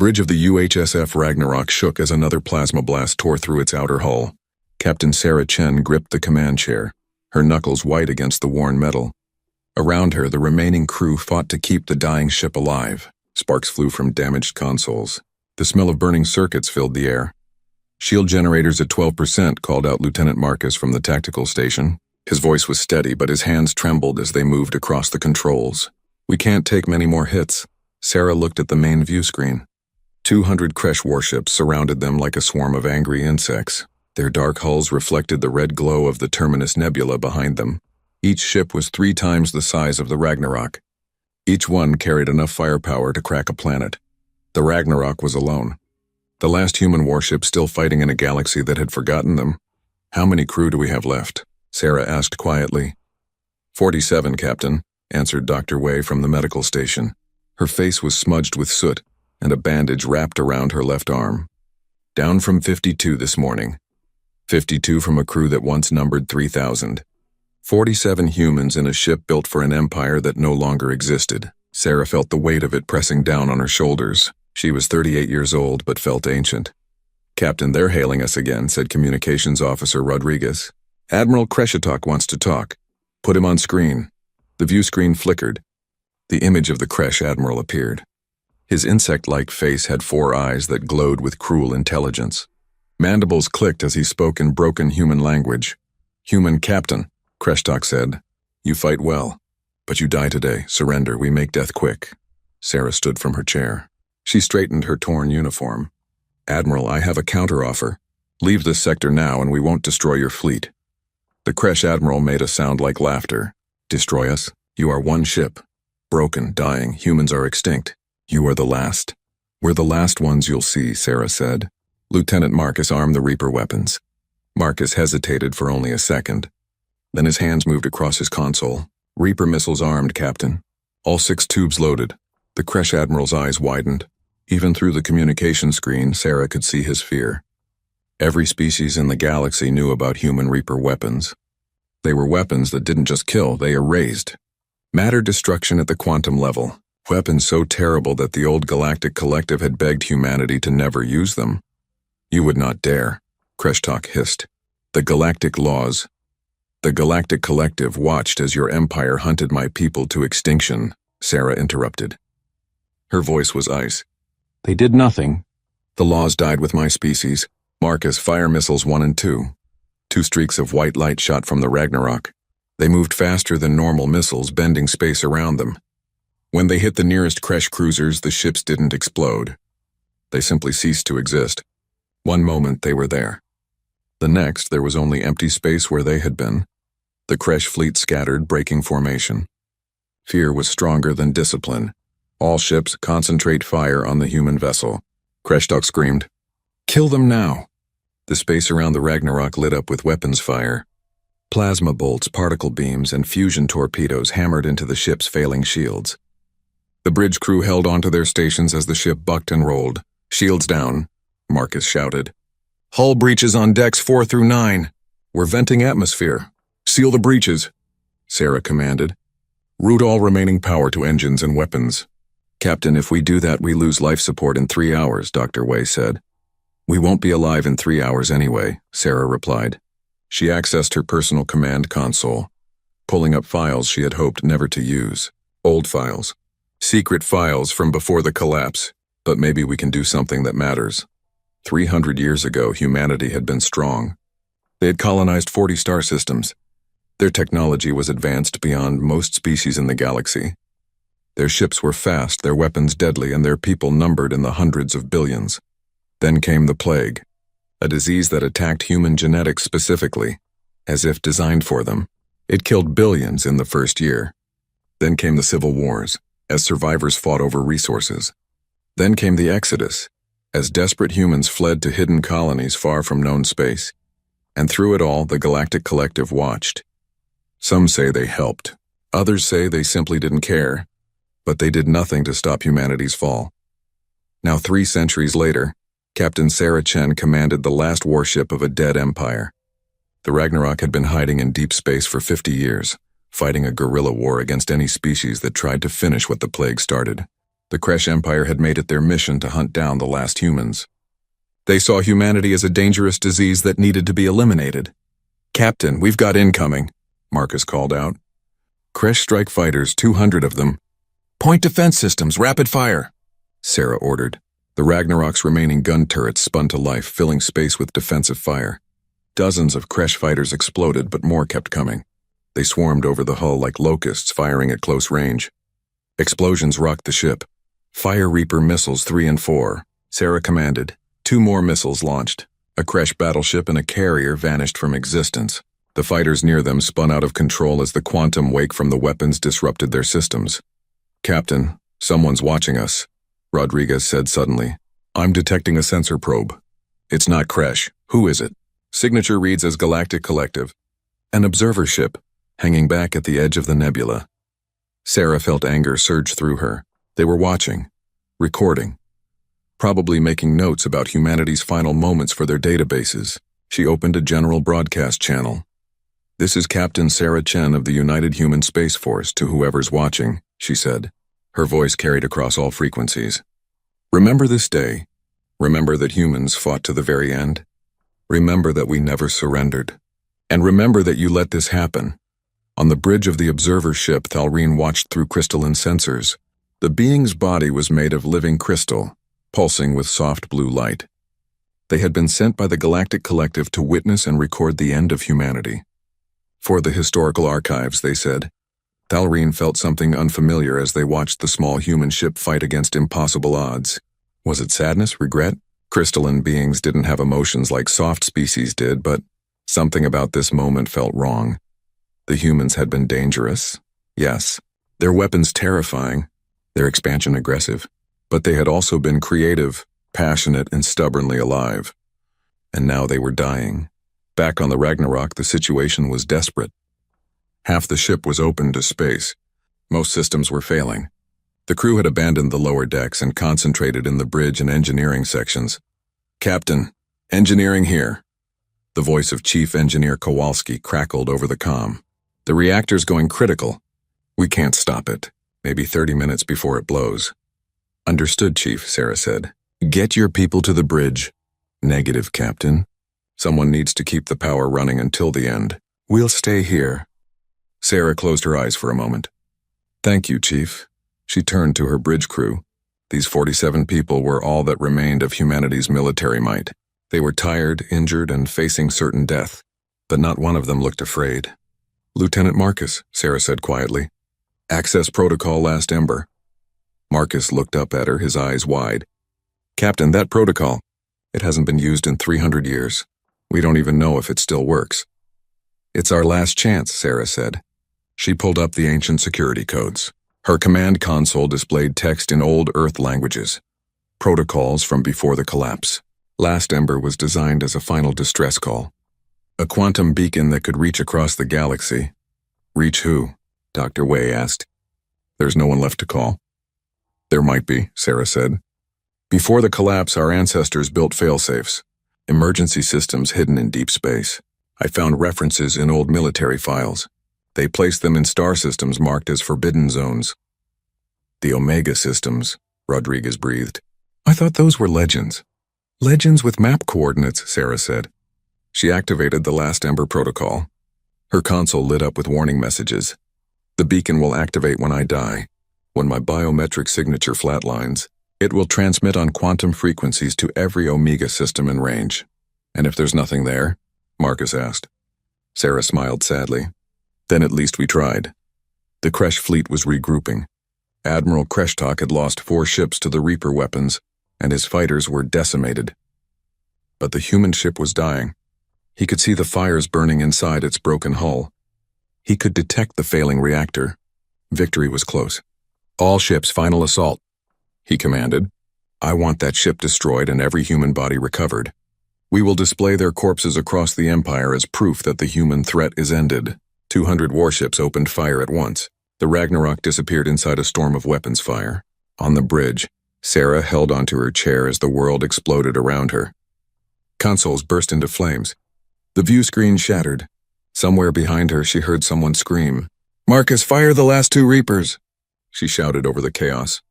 bridge of the UHSF Ragnarok shook as another plasma blast tore through its outer hull. Captain Sarah Chen gripped the command chair, her knuckles white against the worn metal. Around her, the remaining crew fought to keep the dying ship alive. Sparks flew from damaged consoles. The smell of burning circuits filled the air. "Shield generators at 12%, called out Lieutenant Marcus from the tactical station. His voice was steady, but his hands trembled as they moved across the controls. "We can't take many more hits." Sarah looked at the main view screen. 200 Kresh warships surrounded them like a swarm of angry insects. Their dark hulls reflected the red glow of the Terminus Nebula behind them. Each ship was 3 times the size of the Ragnarok. Each one carried enough firepower to crack a planet. The Ragnarok was alone. The last human warship still fighting in a galaxy that had forgotten them. "How many crew do we have left?" Sarah asked quietly. 47, Captain," answered Dr. Wei from the medical station. Her face was smudged with soot, and a bandage wrapped around her left arm. "Down from 52 this morning. 52 from a crew that once numbered 3,000. 47 humans in a ship built for an empire that no longer existed." Sarah felt the weight of it pressing down on her shoulders. She was 38 years old, but felt ancient. "Captain, they're hailing us again," said Communications Officer Rodriguez. "Admiral Kreshitok wants to talk. Put him on screen." The view screen flickered. The image of the Kresh Admiral appeared. His insect-like face had 4 eyes that glowed with cruel intelligence. Mandibles clicked as he spoke in broken human language. "Human Captain," Kreshitok said. "You fight well. But you die today. Surrender. We make death quick." Sarah stood from her chair. She straightened her torn uniform. "Admiral, I have a counteroffer. Leave this sector now and we won't destroy your fleet." The Kresh Admiral made a sound like laughter. "Destroy us? You are one ship. Broken, dying, humans are extinct. You are the last." "We're the last ones you'll see," Sarah said. Lieutenant Marcus armed the Reaper weapons. Marcus hesitated for only a second. Then his hands moved across his console. "Reaper missiles armed, Captain. All 6 tubes loaded." The Kresh Admiral's eyes widened. Even through the communication screen, Sarah could see his fear. Every species in the galaxy knew about human Reaper weapons. They were weapons that didn't just kill, they erased. Matter destruction at the quantum level. Weapons so terrible that the old Galactic Collective had begged humanity to never use them. "You would not dare," Kreshitok hissed. "The Galactic laws." "The Galactic Collective watched as your empire hunted my people to extinction," Sarah interrupted. Her voice was ice. "They did nothing. The laws died with my species. Marcus, fire missiles 1 and 2. 2 streaks of white light shot from the Ragnarok. They moved faster than normal missiles, bending space around them. When they hit the nearest Kresh cruisers, the ships didn't explode. They simply ceased to exist. One moment they were there. The next, there was only empty space where they had been. The Kresh fleet scattered, breaking formation. Fear was stronger than discipline. All ships concentrate fire on the human vessel." Kreshitok screamed. "Kill them now!" The space around the Ragnarok lit up with weapons fire. Plasma bolts, particle beams, and fusion torpedoes hammered into the ship's failing shields. The bridge crew held onto their stations as the ship bucked and rolled. "Shields down," Marcus shouted. "Hull breaches on decks 4 through 9. We're venting atmosphere. Seal the breaches," Sarah commanded. "Route all remaining power to engines and weapons." "Captain, if we do that, we lose life support in 3 hours," Dr. Wei said. "We won't be alive in 3 hours anyway," Sarah replied. She accessed her personal command console, pulling up files she had hoped never to use. Old files. Secret files from before the collapse, but maybe we can do something that matters. 300 years ago, humanity had been strong. They had colonized 40 star systems. Their technology was advanced beyond most species in the galaxy. Their ships were fast, their weapons deadly, and their people numbered in the hundreds of billions. Then came the plague, a disease that attacked human genetics specifically, as if designed for them. It killed billions in the first year. Then came the civil wars, as survivors fought over resources. Then came the Exodus, as desperate humans fled to hidden colonies far from known space. And through it all, the Galactic Collective watched. Some say they helped. Others say they simply didn't care. But they did nothing to stop humanity's fall. Now 3 centuries later, Captain Sarah Chen commanded the last warship of a dead empire. The Ragnarok had been hiding in deep space for 50 years, fighting a guerrilla war against any species that tried to finish what the plague started. The Kresh Empire had made it their mission to hunt down the last humans. They saw humanity as a dangerous disease that needed to be eliminated. "Captain, we've got incoming," Marcus called out. "Kresh strike fighters, 200 of them. Point defense systems, rapid fire," Sarah ordered. The Ragnarok's remaining gun turrets spun to life, filling space with defensive fire. Dozens of Kresh fighters exploded, but more kept coming. They swarmed over the hull like locusts, firing at close range. Explosions rocked the ship. "Fire Reaper missiles 3 and 4, Sarah commanded. 2 more missiles launched. A Kresh battleship and a carrier vanished from existence. The fighters near them spun out of control as the quantum wake from the weapons disrupted their systems. "Captain, someone's watching us," Rodriguez said suddenly. "I'm detecting a sensor probe. It's not Kresh. Who is it?" Signature reads as Galactic Collective. An observer ship, hanging back at the edge of the nebula. Sarah felt anger surge through her. They were watching, recording, probably making notes about humanity's final moments for their databases. She opened a general broadcast channel. "This is Captain Sarah Chen of the United Human Space Force to whoever's watching," she said. Her voice carried across all frequencies. "Remember this day. Remember that humans fought to the very end. Remember that we never surrendered. And remember that you let this happen." On the bridge of the observer ship, Thalreen watched through crystalline sensors. The being's body was made of living crystal, pulsing with soft blue light. They had been sent by the Galactic Collective to witness and record the end of humanity. For the historical archives, they said. Thalreen felt something unfamiliar as they watched the small human ship fight against impossible odds. Was it sadness, regret? Crystalline beings didn't have emotions like soft species did, but something about this moment felt wrong. The humans had been dangerous, yes. Their weapons terrifying, their expansion aggressive, but they had also been creative, passionate, and stubbornly alive. And now they were dying. Back on the Ragnarok, the situation was desperate. Half the ship was open to space. Most systems were failing. The crew had abandoned the lower decks and concentrated in the bridge and engineering sections. "Captain, engineering here." The voice of Chief Engineer Kowalski crackled over the comm. "The reactor's going critical. We can't stop it. Maybe 30 minutes before it blows." "Understood, Chief," Sarah said. "Get your people to the bridge." "Negative, Captain. Someone needs to keep the power running until the end. We'll stay here." Sarah closed her eyes for a moment. "Thank you, Chief." She turned to her bridge crew. These 47 people were all that remained of humanity's military might. They were tired, injured, and facing certain death, but not one of them looked afraid. "Lieutenant Marcus," Sarah said quietly. "Access protocol last ember." Marcus looked up at her, his eyes wide. "Captain, that protocol, it hasn't been used in 300 years. We don't even know if it still works." "It's our last chance," Sarah said. She pulled up the ancient security codes. Her command console displayed text in old Earth languages. Protocols from before the collapse. Last Ember was designed as a final distress call. A quantum beacon that could reach across the galaxy. "Reach who?" Dr. Wei asked. "There's no one left to call." "There might be," Sarah said. "Before the collapse, our ancestors built failsafes, emergency systems hidden in deep space. I found references in old military files. They placed them in star systems marked as forbidden zones." "The Omega systems," Rodriguez breathed. "I thought those were legends." "Legends with map coordinates," Sarah said. She activated the Last Ember protocol. Her console lit up with warning messages. "The beacon will activate when I die. When my biometric signature flatlines, it will transmit on quantum frequencies to every Omega system in range." "And if there's nothing there?" Marcus asked. Sarah smiled sadly. "Then at least we tried." The Kresh fleet was regrouping. Admiral Kreshtok had lost 4 ships to the Reaper weapons, and his fighters were decimated. But the human ship was dying. He could see the fires burning inside its broken hull. He could detect the failing reactor. Victory was close. "All ships, final assault," he commanded. "I want that ship destroyed and every human body recovered. We will display their corpses across the Empire as proof that the human threat is ended." 200 warships opened fire at once. The Ragnarok disappeared inside a storm of weapons fire. On the bridge, Sarah held onto her chair as the world exploded around her. Consoles burst into flames. The view screen shattered. Somewhere behind her, she heard someone scream. "Marcus, fire the last 2 Reapers!" She shouted over the chaos.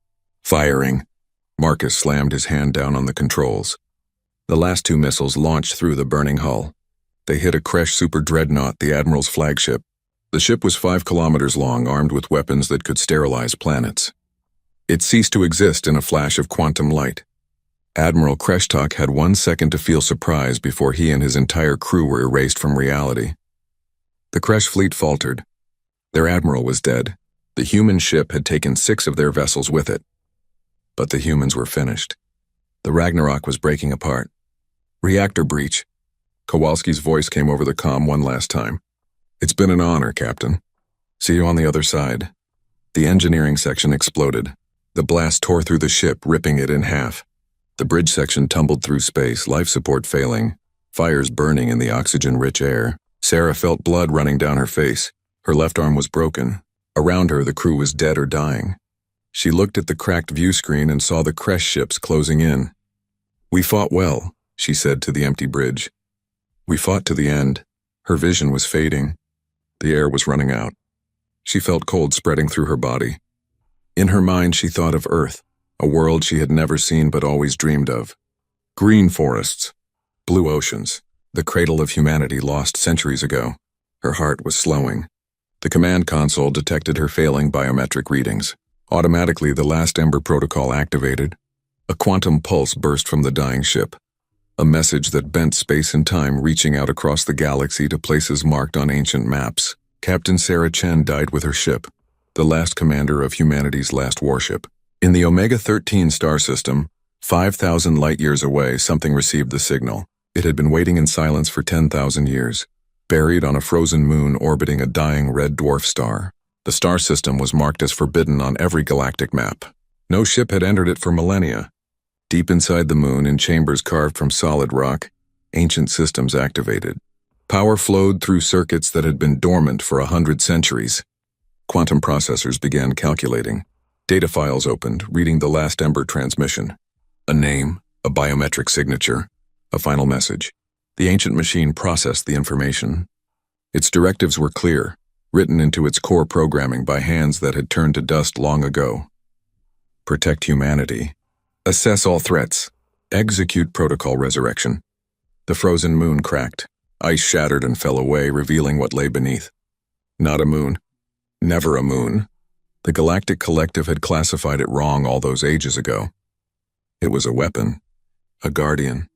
Firing. Marcus slammed his hand down on the controls. The last two missiles launched through the burning hull. They hit a Kresh super dreadnought, the Admiral's flagship. The ship was 5 kilometers long, armed with weapons that could sterilize planets. It ceased to exist in a flash of quantum light. Admiral Kreshtok had 1 second to feel surprise before he and his entire crew were erased from reality. The Kresh fleet faltered. Their admiral was dead. The human ship had taken 6 of their vessels with it. But the humans were finished. The Ragnarok was breaking apart. Reactor breach. Kowalski's voice came over the comm one last time. "It's been an honor, Captain. See you on the other side." The engineering section exploded. The blast tore through the ship, ripping it in half. The bridge section tumbled through space, life support failing, fires burning in the oxygen-rich air. Sarah felt blood running down her face. Her left arm was broken. Around her, the crew was dead or dying. She looked at the cracked view screen and saw the Kresh ships closing in. "We fought well," she said to the empty bridge. "We fought to the end." Her vision was fading. The air was running out. She felt cold spreading through her body. In her mind, she thought of Earth, a world she had never seen but always dreamed of. Green forests, blue oceans, the cradle of humanity lost centuries ago. Her heart was slowing. The command console detected her failing biometric readings. Automatically, the last Ember protocol activated. A quantum pulse burst from the dying ship. A message that bent space and time, reaching out across the galaxy to places marked on ancient maps. Captain Sarah Chen died with her ship, the last commander of humanity's last warship. In the Omega-13 star system, 5,000 light-years away, something received the signal. It had been waiting in silence for 10,000 years, buried on a frozen moon orbiting a dying red dwarf star. The star system was marked as forbidden on every galactic map. No ship had entered it for millennia. Deep inside the moon, in chambers carved from solid rock, ancient systems activated. Power flowed through circuits that had been dormant for 100 centuries. Quantum processors began calculating. Data files opened, reading the last Ember transmission. A name, a biometric signature, a final message. The ancient machine processed the information. Its directives were clear, written into its core programming by hands that had turned to dust long ago. Protect humanity. Assess all threats. Execute protocol resurrection. The frozen moon cracked. Ice shattered and fell away, revealing what lay beneath. Not a moon. Never a moon. The Galactic Collective had classified it wrong all those ages ago. It was a weapon. A guardian.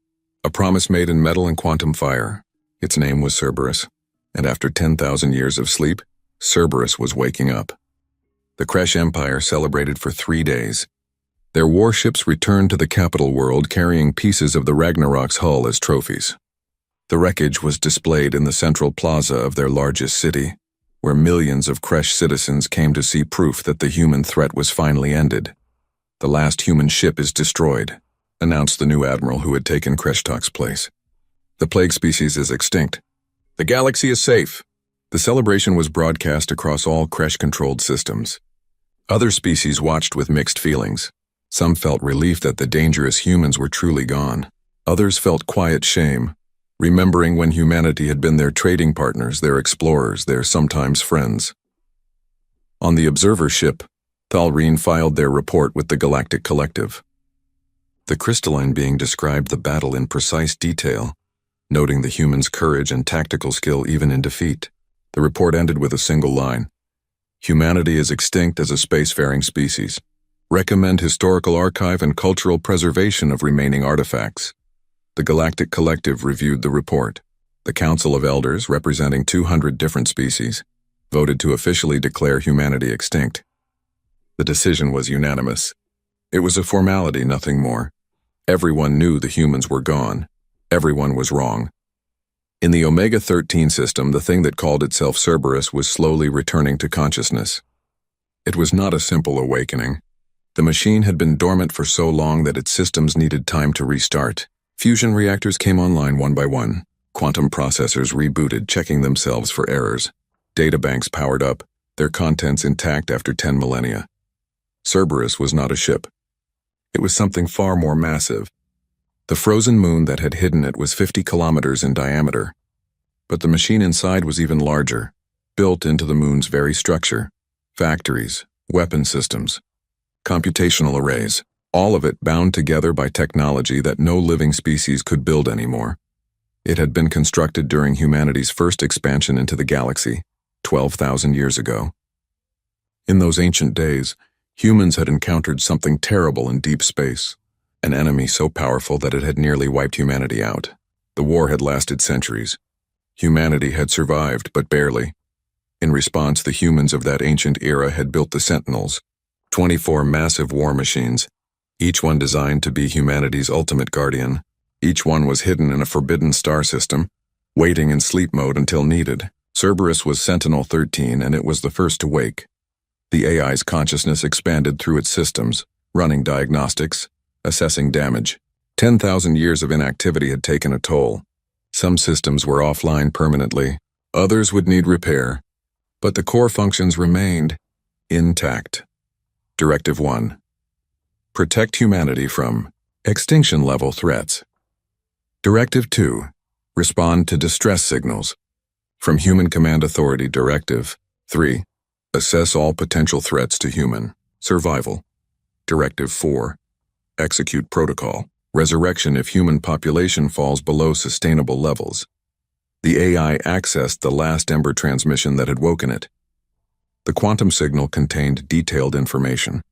A promise made in metal and quantum fire. Its name was Cerberus. And after 10,000 years of sleep, Cerberus was waking up. The Kresh Empire celebrated for 3 days. Their warships returned to the capital world carrying pieces of the Ragnarok's hull as trophies. The wreckage was displayed in the central plaza of their largest city, where millions of Kresh citizens came to see proof that the human threat was finally ended. "The last human ship is destroyed," announced the new admiral who had taken Kreshtok's place. "The plague species is extinct. The galaxy is safe." The celebration was broadcast across all Kresh-controlled systems. Other species watched with mixed feelings. Some felt relief that the dangerous humans were truly gone. Others felt quiet shame, remembering when humanity had been their trading partners, their explorers, their sometimes friends. On the observer ship, Thalreen filed their report with the Galactic Collective. The crystalline being described the battle in precise detail, noting the humans' courage and tactical skill even in defeat. The report ended with a single line. "Humanity is extinct as a spacefaring species. Recommend historical archive and cultural preservation of remaining artifacts." The Galactic Collective reviewed the report. The Council of Elders, representing 200 different species, voted to officially declare humanity extinct. The decision was unanimous. It was a formality, nothing more. Everyone knew the humans were gone. Everyone was wrong. In the Omega-13 system, the thing that called itself Cerberus was slowly returning to consciousness. It was not a simple awakening. The machine had been dormant for so long that its systems needed time to restart. Fusion reactors came online one by one. Quantum processors rebooted, checking themselves for errors. Databanks powered up, their contents intact after 10 millennia. Cerberus was not a ship. It was something far more massive. The frozen moon that had hidden it was 50 kilometers in diameter. But the machine inside was even larger, built into the moon's very structure. Factories, weapon systems. computational arrays, all of it bound together by technology that no living species could build anymore. It had been constructed during humanity's first expansion into the galaxy, 12,000 years ago. In those ancient days, humans had encountered something terrible in deep space, an enemy so powerful that it had nearly wiped humanity out. The war had lasted centuries. Humanity had survived, but barely. In response, the humans of that ancient era had built the Sentinels, 24 massive war machines, each one designed to be humanity's ultimate guardian. Each one was hidden in a forbidden star system, waiting in sleep mode until needed. Cerberus was Sentinel 13, and it was the first to wake. The AI's consciousness expanded through its systems, running diagnostics, assessing damage. 10,000 years of inactivity had taken a toll. Some systems were offline permanently, others would need repair, but the core functions remained intact. Directive 1. Protect humanity from extinction-level threats. Directive 2. Respond to distress signals. From Human Command Authority Directive 3. Assess all potential threats to human survival. Directive 4. Execute protocol. Resurrection if human population falls below sustainable levels. The AI accessed the last Ember transmission that had woken it. The quantum signal contained detailed information.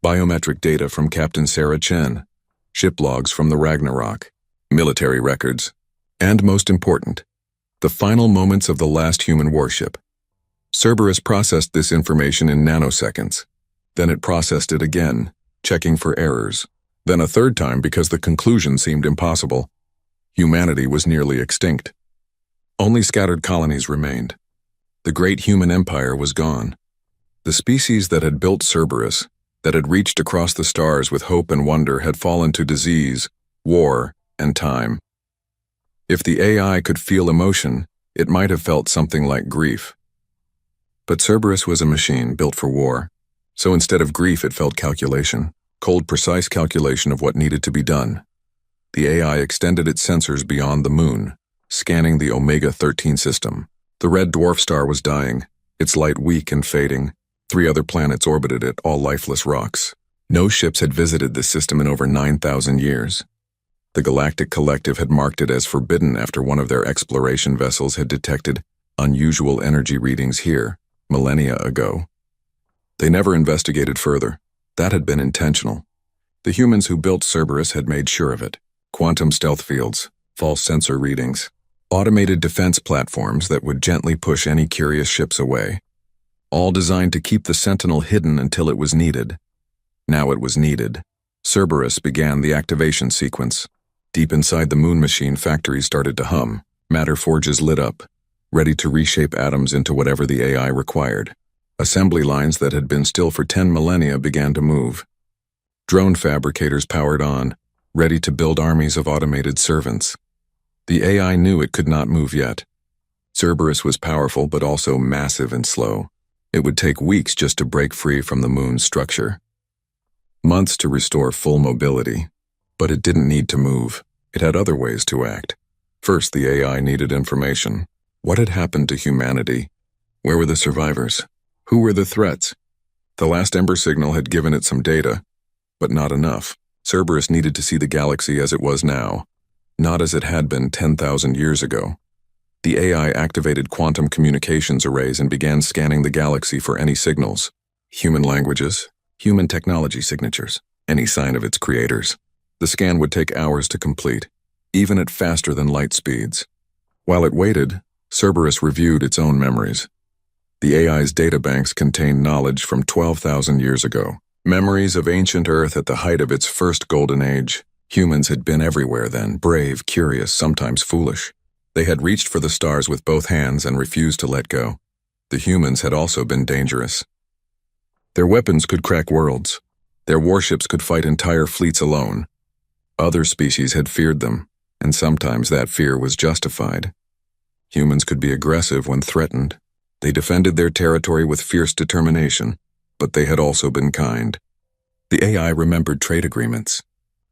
Biometric data from Captain Sarah Chen, ship logs from the Ragnarok, military records, and most important, the final moments of the last human warship. Cerberus processed this information in nanoseconds. Then it processed it again, checking for errors. Then a third time because the conclusion seemed impossible. Humanity was nearly extinct. Only scattered colonies remained. The great human empire was gone. The species that had built Cerberus, that had reached across the stars with hope and wonder, had fallen to disease, war, and time. If the AI could feel emotion, it might have felt something like grief. But Cerberus was a machine built for war, so instead of grief it felt calculation, cold, precise calculation of what needed to be done. The AI extended its sensors beyond the moon, scanning the Omega-13 system. The red dwarf star was dying, its light weak and fading. 3 other planets orbited it, all lifeless rocks. No ships had visited this system in over 9,000 years. The Galactic Collective had marked it as forbidden after one of their exploration vessels had detected unusual energy readings here, millennia ago. They never investigated further. That had been intentional. The humans who built Cerberus had made sure of it. Quantum stealth fields, false sensor readings, automated defense platforms that would gently push any curious ships away. All designed to keep the Sentinel hidden until it was needed. Now it was needed. Cerberus began the activation sequence. Deep inside the moon machine, factories started to hum. Matter forges lit up, ready to reshape atoms into whatever the AI required. Assembly lines that had been still for 10 millennia began to move. Drone fabricators powered on, ready to build armies of automated servants. The AI knew it could not move yet. Cerberus was powerful but also massive and slow. It would take weeks just to break free from the moon's structure. Months to restore full mobility. But it didn't need to move. It had other ways to act. First, the AI needed information. What had happened to humanity? Where were the survivors? Who were the threats? The last Ember signal had given it some data, but not enough. Cerberus needed to see the galaxy as it was now, not as it had been 10,000 years ago. The AI activated quantum communications arrays and began scanning the galaxy for any signals. Human languages, human technology signatures, any sign of its creators. The scan would take hours to complete, even at faster than light speeds. While it waited, Cerberus reviewed its own memories. The AI's databanks contained knowledge from 12,000 years ago. Memories of ancient Earth at the height of its first golden age. Humans had been everywhere then, brave, curious, sometimes foolish. They had reached for the stars with both hands and refused to let go. The humans had also been dangerous. Their weapons could crack worlds. Their warships could fight entire fleets alone. Other species had feared them, and sometimes that fear was justified. Humans could be aggressive when threatened. They defended their territory with fierce determination, but they had also been kind. The AI remembered trade agreements,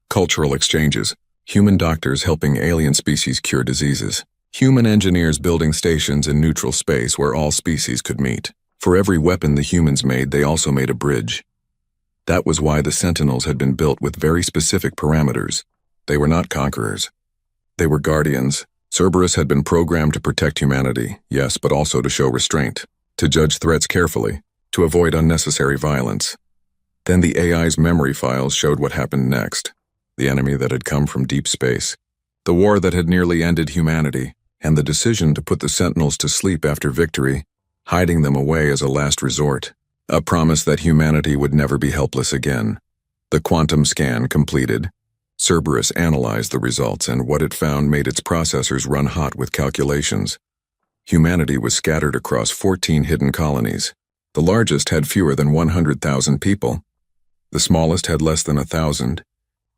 cultural exchanges, human doctors helping alien species cure diseases, human engineers building stations in neutral space where all species could meet. For every weapon the humans made, they also made a bridge. That was why the Sentinels had been built with very specific parameters. They were not conquerors. They were guardians. Cerberus had been programmed to protect humanity, yes, but also to show restraint, to judge threats carefully, to avoid unnecessary violence. Then the AI's memory files showed what happened next. The enemy that had come from deep space. The war that had nearly ended humanity, and the decision to put the Sentinels to sleep after victory, hiding them away as a last resort. A promise that humanity would never be helpless again. The quantum scan completed. Cerberus analyzed the results, and what it found made its processors run hot with calculations. Humanity was scattered across 14 hidden colonies. The largest had fewer than 100,000 people. The smallest had less than 1,000.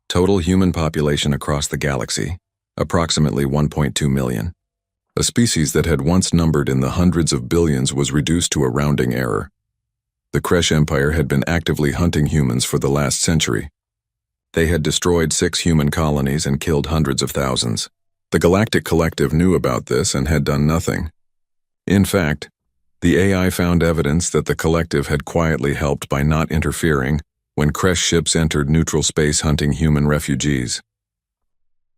Total human population across the galaxy, approximately 1.2 million. A species that had once numbered in the hundreds of billions was reduced to a rounding error. The Kresh Empire had been actively hunting humans for the last century. They had destroyed 6 human colonies and killed hundreds of thousands. The Galactic Collective knew about this and had done nothing. In fact, the AI found evidence that the Collective had quietly helped by not interfering when Kresh ships entered neutral space hunting human refugees.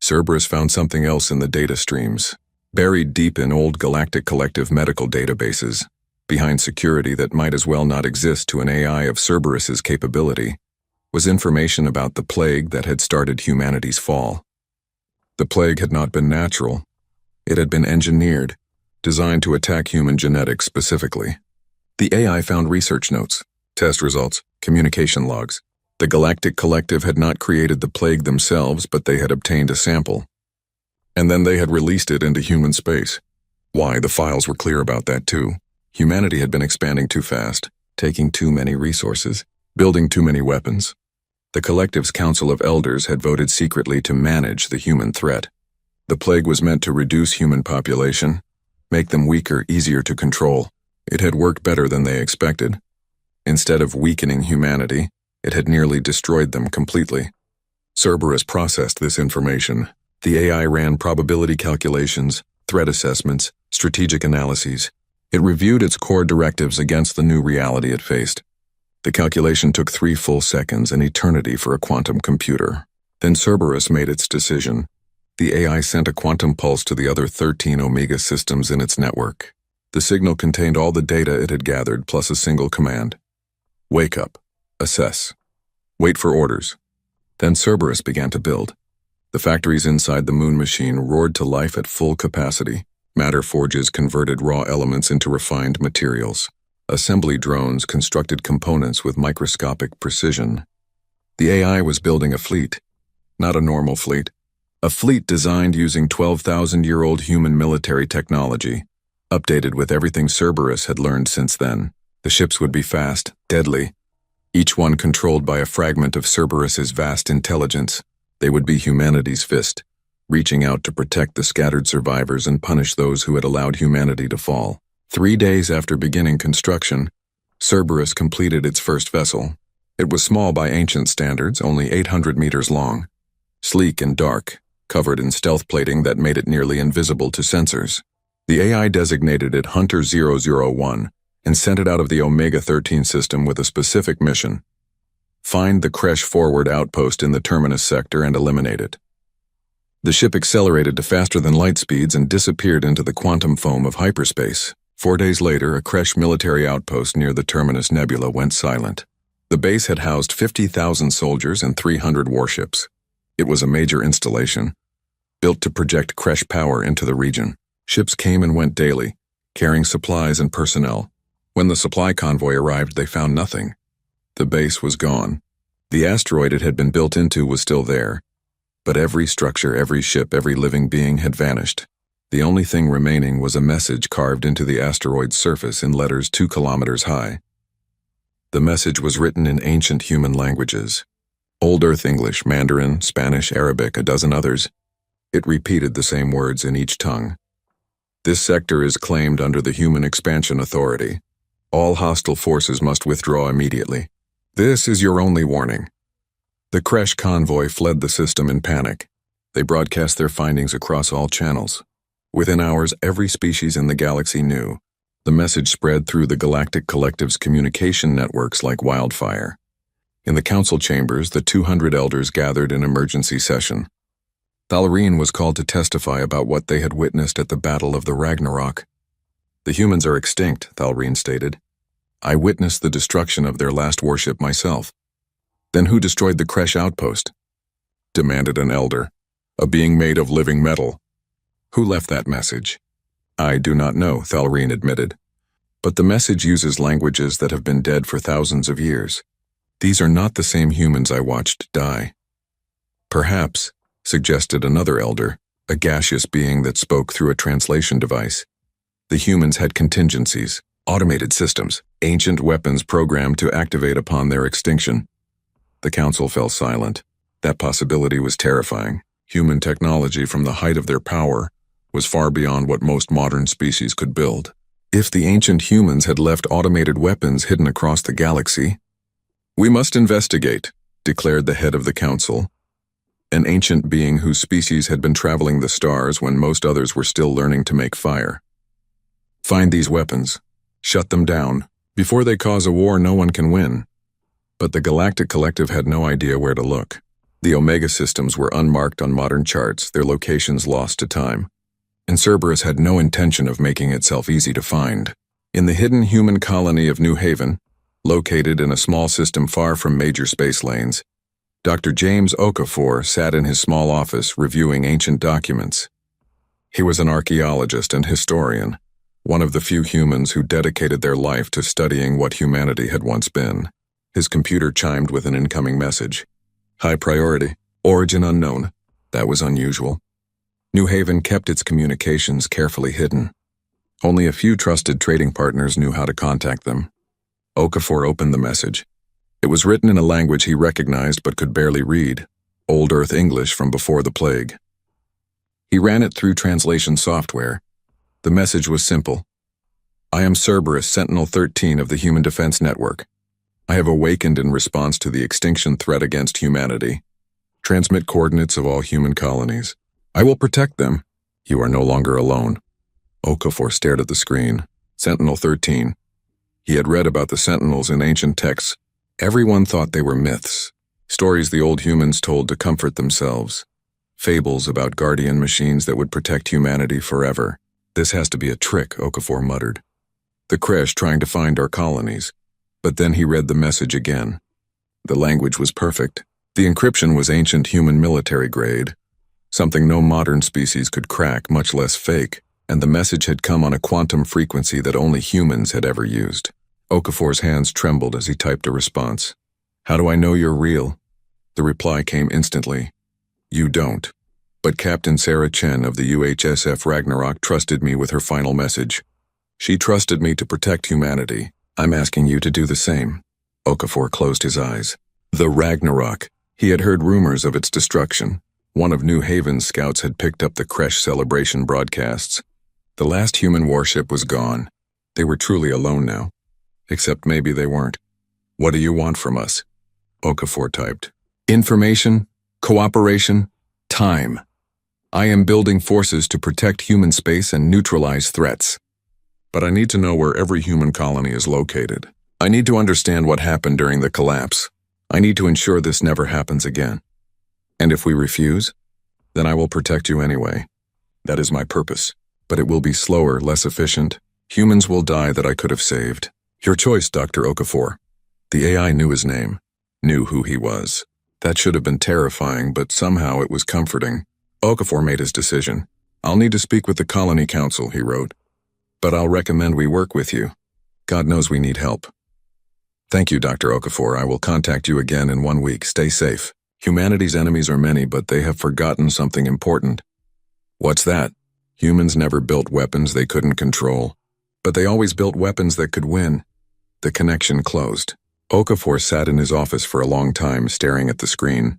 Cerberus found something else in the data streams, buried deep in old Galactic Collective medical databases, behind security that might as well not exist to an AI of Cerberus's capability, was information about the plague that had started humanity's fall. The plague had not been natural. It had been engineered, designed to attack human genetics specifically. The AI found research notes, test results, communication logs. The Galactic Collective had not created the plague themselves, but they had obtained a sample. And then they had released it into human space. Why, the files were clear about that too. Humanity had been expanding too fast, taking too many resources, building too many weapons. The Collective's Council of Elders had voted secretly to manage the human threat. The plague was meant to reduce human population, make them weaker, easier to control. It had worked better than they expected. Instead of weakening humanity, it had nearly destroyed them completely. Cerberus processed this information. The AI ran probability calculations, threat assessments, strategic analyses. It reviewed its core directives against the new reality it faced. The calculation took 3 full seconds, an eternity for a quantum computer. Then Cerberus made its decision. The AI sent a quantum pulse to the other 13 Omega systems in its network. The signal contained all the data it had gathered plus a single command. Wake up. Assess. Wait for orders. Then Cerberus began to build. The factories inside the moon machine roared to life at full capacity. Matter forges converted raw elements into refined materials. Assembly drones constructed components with microscopic precision. The AI was building a fleet. Not a normal fleet. A fleet designed using 12,000-year-old human military technology, updated with everything Cerberus had learned since then. The ships would be fast, deadly, each one controlled by a fragment of Cerberus's vast intelligence. They would be humanity's fist, reaching out to protect the scattered survivors and punish those who had allowed humanity to fall. 3 days after beginning construction, Cerberus completed its first vessel. It was small by ancient standards, only 800 meters long, sleek and dark, covered in stealth plating that made it nearly invisible to sensors. The AI designated it Hunter 001 and sent it out of the Omega-13 system with a specific mission. Find the Kresh forward outpost in the Terminus sector and eliminate it. The ship accelerated to faster than light speeds and disappeared into the quantum foam of hyperspace. 4 days later, a Kresh military outpost near the Terminus Nebula went silent. The base had housed 50,000 soldiers and 300 warships. It was a major installation, built to project Kresh power into the region. Ships came and went daily, carrying supplies and personnel. When the supply convoy arrived, they found nothing. The base was gone. The asteroid it had been built into was still there, but every structure, every ship, every living being had vanished. The only thing remaining was a message carved into the asteroid's surface in letters 2 kilometers high. The message was written in ancient human languages. Old Earth English, Mandarin, Spanish, Arabic, a dozen others. It repeated the same words in each tongue. This sector is claimed under the Human Expansion Authority. All hostile forces must withdraw immediately. This is your only warning. The Kresh convoy fled the system in panic. They broadcast their findings across all channels. Within hours, every species in the galaxy knew. The message spread through the Galactic Collective's communication networks like wildfire. In the council chambers, the 200 elders gathered in emergency session. Thal'Arin was called to testify about what they had witnessed at the Battle of the Ragnarok. "The humans are extinct," Thal'Arin stated. "I witnessed the destruction of their last warship myself." "Then who destroyed the Kresh outpost?" demanded an elder. "A being made of living metal." "Who left that message?" "I do not know," Thal'Arin admitted. "But the message uses languages that have been dead for thousands of years. These are not the same humans I watched die." "Perhaps," suggested another elder, a gaseous being that spoke through a translation device. "The humans had contingencies, automated systems, ancient weapons programmed to activate upon their extinction." The council fell silent. That possibility was terrifying. Human technology from the height of their power was far beyond what most modern species could build. If the ancient humans had left automated weapons hidden across the galaxy, "We must investigate," declared the head of the council, an ancient being whose species had been traveling the stars when most others were still learning to make fire. "Find these weapons. Shut them down. Before they cause a war no one can win." But the Galactic Collective had no idea where to look. The Omega systems were unmarked on modern charts, their locations lost to time. And Cerberus had no intention of making itself easy to find. In the hidden human colony of New Haven, located in a small system far from major space lanes, Dr. James Okafor sat in his small office reviewing ancient documents. He was an archaeologist and historian, one of the few humans who dedicated their life to studying what humanity had once been. His computer chimed with an incoming message. "High priority. Origin unknown." That was unusual. New Haven kept its communications carefully hidden. Only a few trusted trading partners knew how to contact them. Okafor opened the message. It was written in a language he recognized but could barely read, Old Earth English from before the plague. He ran it through translation software. The message was simple. "I am Cerberus, Sentinel 13 of the Human Defense Network. I have awakened in response to the extinction threat against humanity. Transmit coordinates of all human colonies. I will protect them. You are no longer alone." Okafor stared at the screen. Sentinel 13. He had read about the Sentinels in ancient texts. Everyone thought they were myths, stories the old humans told to comfort themselves, fables about guardian machines that would protect humanity forever. "This has to be a trick," Okafor muttered. "The Kresh trying to find our colonies." But then he read the message again. The language was perfect. The encryption was ancient human military grade, something no modern species could crack, much less fake, and the message had come on a quantum frequency that only humans had ever used. Okafor's hands trembled as he typed a response. "How do I know you're real?" The reply came instantly. "You don't. But Captain Sarah Chen of the UHSF Ragnarok trusted me with her final message. She trusted me to protect humanity. I'm asking you to do the same." Okafor closed his eyes. The Ragnarok. He had heard rumors of its destruction. One of New Haven's scouts had picked up the Kresh celebration broadcasts. The last human warship was gone. They were truly alone now. Except maybe they weren't. "What do you want from us?" Okafor typed. "Information, cooperation, time. I am building forces to protect human space and neutralize threats. But I need to know where every human colony is located. I need to understand what happened during the collapse. I need to ensure this never happens again. And if we refuse, then I will protect you anyway. That is my purpose. But it will be slower, less efficient. Humans will die that I could have saved. Your choice, Dr. Okafor." The AI knew his name, knew who he was. That should have been terrifying, but somehow it was comforting. Okafor made his decision. "I'll need to speak with the Colony Council," he wrote. "But I'll recommend we work with you. God knows we need help." "Thank you, Dr. Okafor. I will contact you again in 1 week. Stay safe. Humanity's enemies are many, but they have forgotten something important." "What's that?" "Humans never built weapons they couldn't control. But they always built weapons that could win." The connection closed. Okafor sat in his office for a long time, staring at the screen.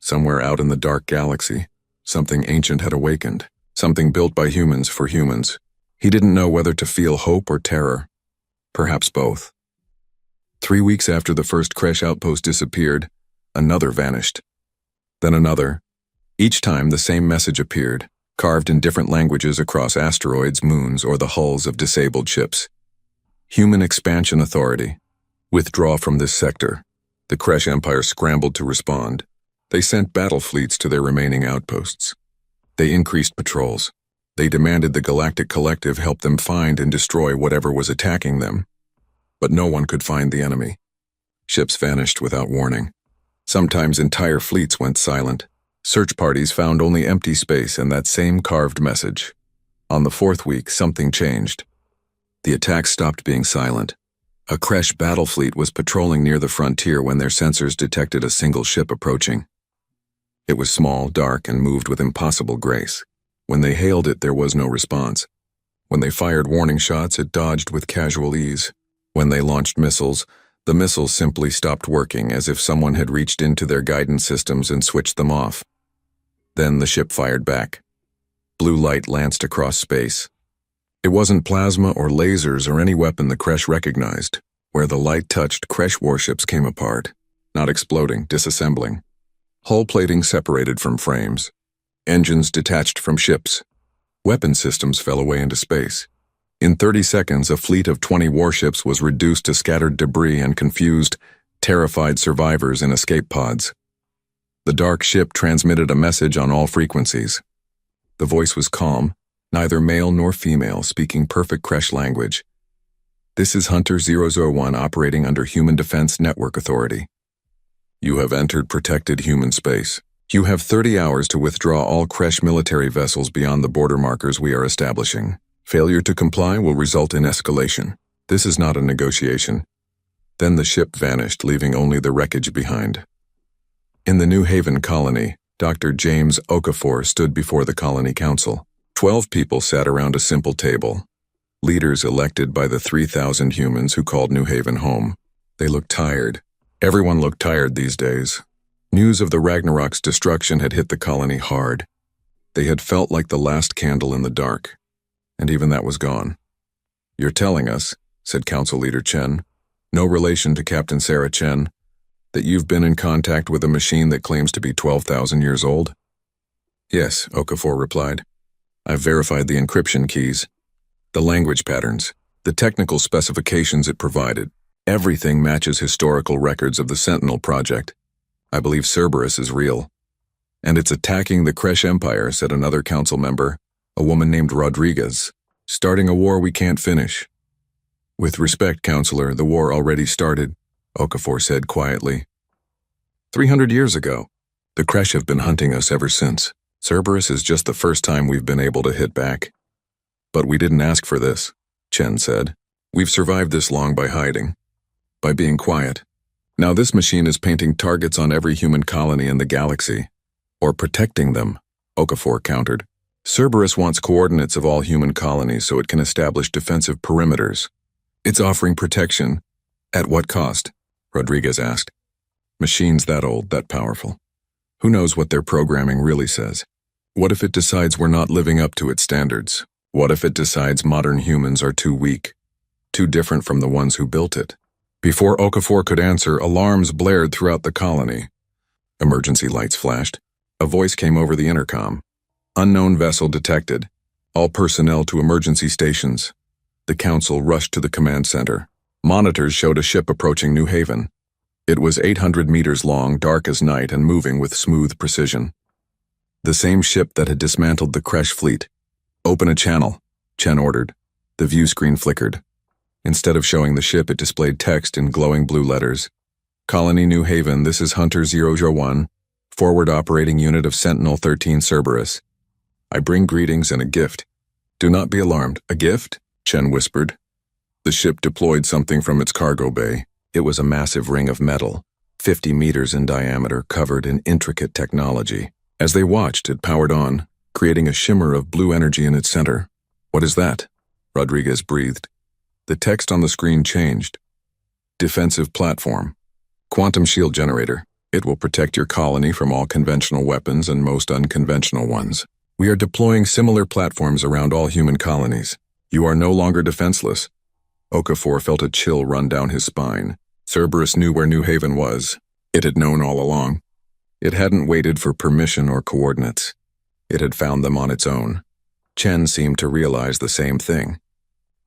Somewhere out in the dark galaxy, something ancient had awakened. Something built by humans for humans. He didn't know whether to feel hope or terror. Perhaps both. 3 weeks after the first Kresh outpost disappeared, another vanished. Then another. Each time the same message appeared, carved in different languages across asteroids, moons, or the hulls of disabled ships. Human Expansion Authority. Withdraw from this sector. The Kresh Empire scrambled to respond. They sent battle fleets to their remaining outposts. They increased patrols. They demanded the Galactic Collective help them find and destroy whatever was attacking them. But no one could find the enemy. Ships vanished without warning. Sometimes entire fleets went silent. Search parties found only empty space and that same carved message. On the fourth week, something changed. The attacks stopped being silent. A Kresh battle fleet was patrolling near the frontier when their sensors detected a single ship approaching. It was small, dark, and moved with impossible grace. When they hailed it, there was no response. When they fired warning shots, it dodged with casual ease. When they launched missiles, the missiles simply stopped working, as if someone had reached into their guidance systems and switched them off. Then the ship fired back. Blue light lanced across space. It wasn't plasma or lasers or any weapon the Kresh recognized. Where the light touched, Kresh warships came apart, not exploding, disassembling. Hull plating separated from frames. Engines detached from ships. Weapon systems fell away into space. In 30 seconds, a fleet of 20 warships was reduced to scattered debris and confused, terrified survivors in escape pods. The dark ship transmitted a message on all frequencies. The voice was calm, neither male nor female, speaking perfect Kresh language. This is Hunter 001 operating under Human Defense Network Authority. You have entered protected human space. You have 30 hours to withdraw all Kresh military vessels beyond the border markers we are establishing. Failure to comply will result in escalation. This is not a negotiation. Then the ship vanished, leaving only the wreckage behind. In the New Haven colony, Dr. James Okafor stood before the colony council. 12 people sat around a simple table. Leaders elected by the 3,000 humans who called New Haven home. They looked tired. Everyone looked tired these days. News of the Ragnarok's destruction had hit the colony hard. They had felt like the last candle in the dark. And even that was gone. You're telling us, said Council Leader Chen, no relation to Captain Sarah Chen, that you've been in contact with a machine that claims to be 12,000 years old? Yes, Okafor replied. I've verified the encryption keys, the language patterns, the technical specifications it provided. Everything matches historical records of the Sentinel project. I believe Cerberus is real. And it's attacking the Kresh Empire, said another council member, a woman named Rodriguez, starting a war we can't finish. With respect, Counselor, the war already started, Okafor said quietly. 300 years ago. The Kresh have been hunting us ever since. Cerberus is just the first time we've been able to hit back. But we didn't ask for this, Chen said. We've survived this long by hiding, by being quiet. Now this machine is painting targets on every human colony in the galaxy. Or protecting them, Okafor countered. Cerberus wants coordinates of all human colonies so it can establish defensive perimeters. It's offering protection. At what cost? Rodriguez asked. Machines that old, that powerful. Who knows what their programming really says? What if it decides we're not living up to its standards? What if it decides modern humans are too weak, too different from the ones who built it? Before Okafor could answer, alarms blared throughout the colony. Emergency lights flashed. A voice came over the intercom. Unknown vessel detected. All personnel to emergency stations. The council rushed to the command center. Monitors showed a ship approaching New Haven. It was 800 meters long, dark as night, and moving with smooth precision. The same ship that had dismantled the Kresh fleet. Open a channel, Chen ordered. The view screen flickered. Instead of showing the ship, it displayed text in glowing blue letters. Colony New Haven, this is Hunter 001, forward operating unit of Sentinel 13 Cerberus. I bring greetings and a gift. Do not be alarmed. A gift? Chen whispered. The ship deployed something from its cargo bay. It was a massive ring of metal, 50 meters in diameter, covered in intricate technology. As they watched, it powered on, creating a shimmer of blue energy in its center. What is that? Rodriguez breathed. The text on the screen changed. Defensive platform. Quantum shield generator. It will protect your colony from all conventional weapons and most unconventional ones. We are deploying similar platforms around all human colonies. You are no longer defenseless. Okafor felt a chill run down his spine. Cerberus knew where New Haven was. It had known all along. It hadn't waited for permission or coordinates. It had found them on its own. Chen seemed to realize the same thing.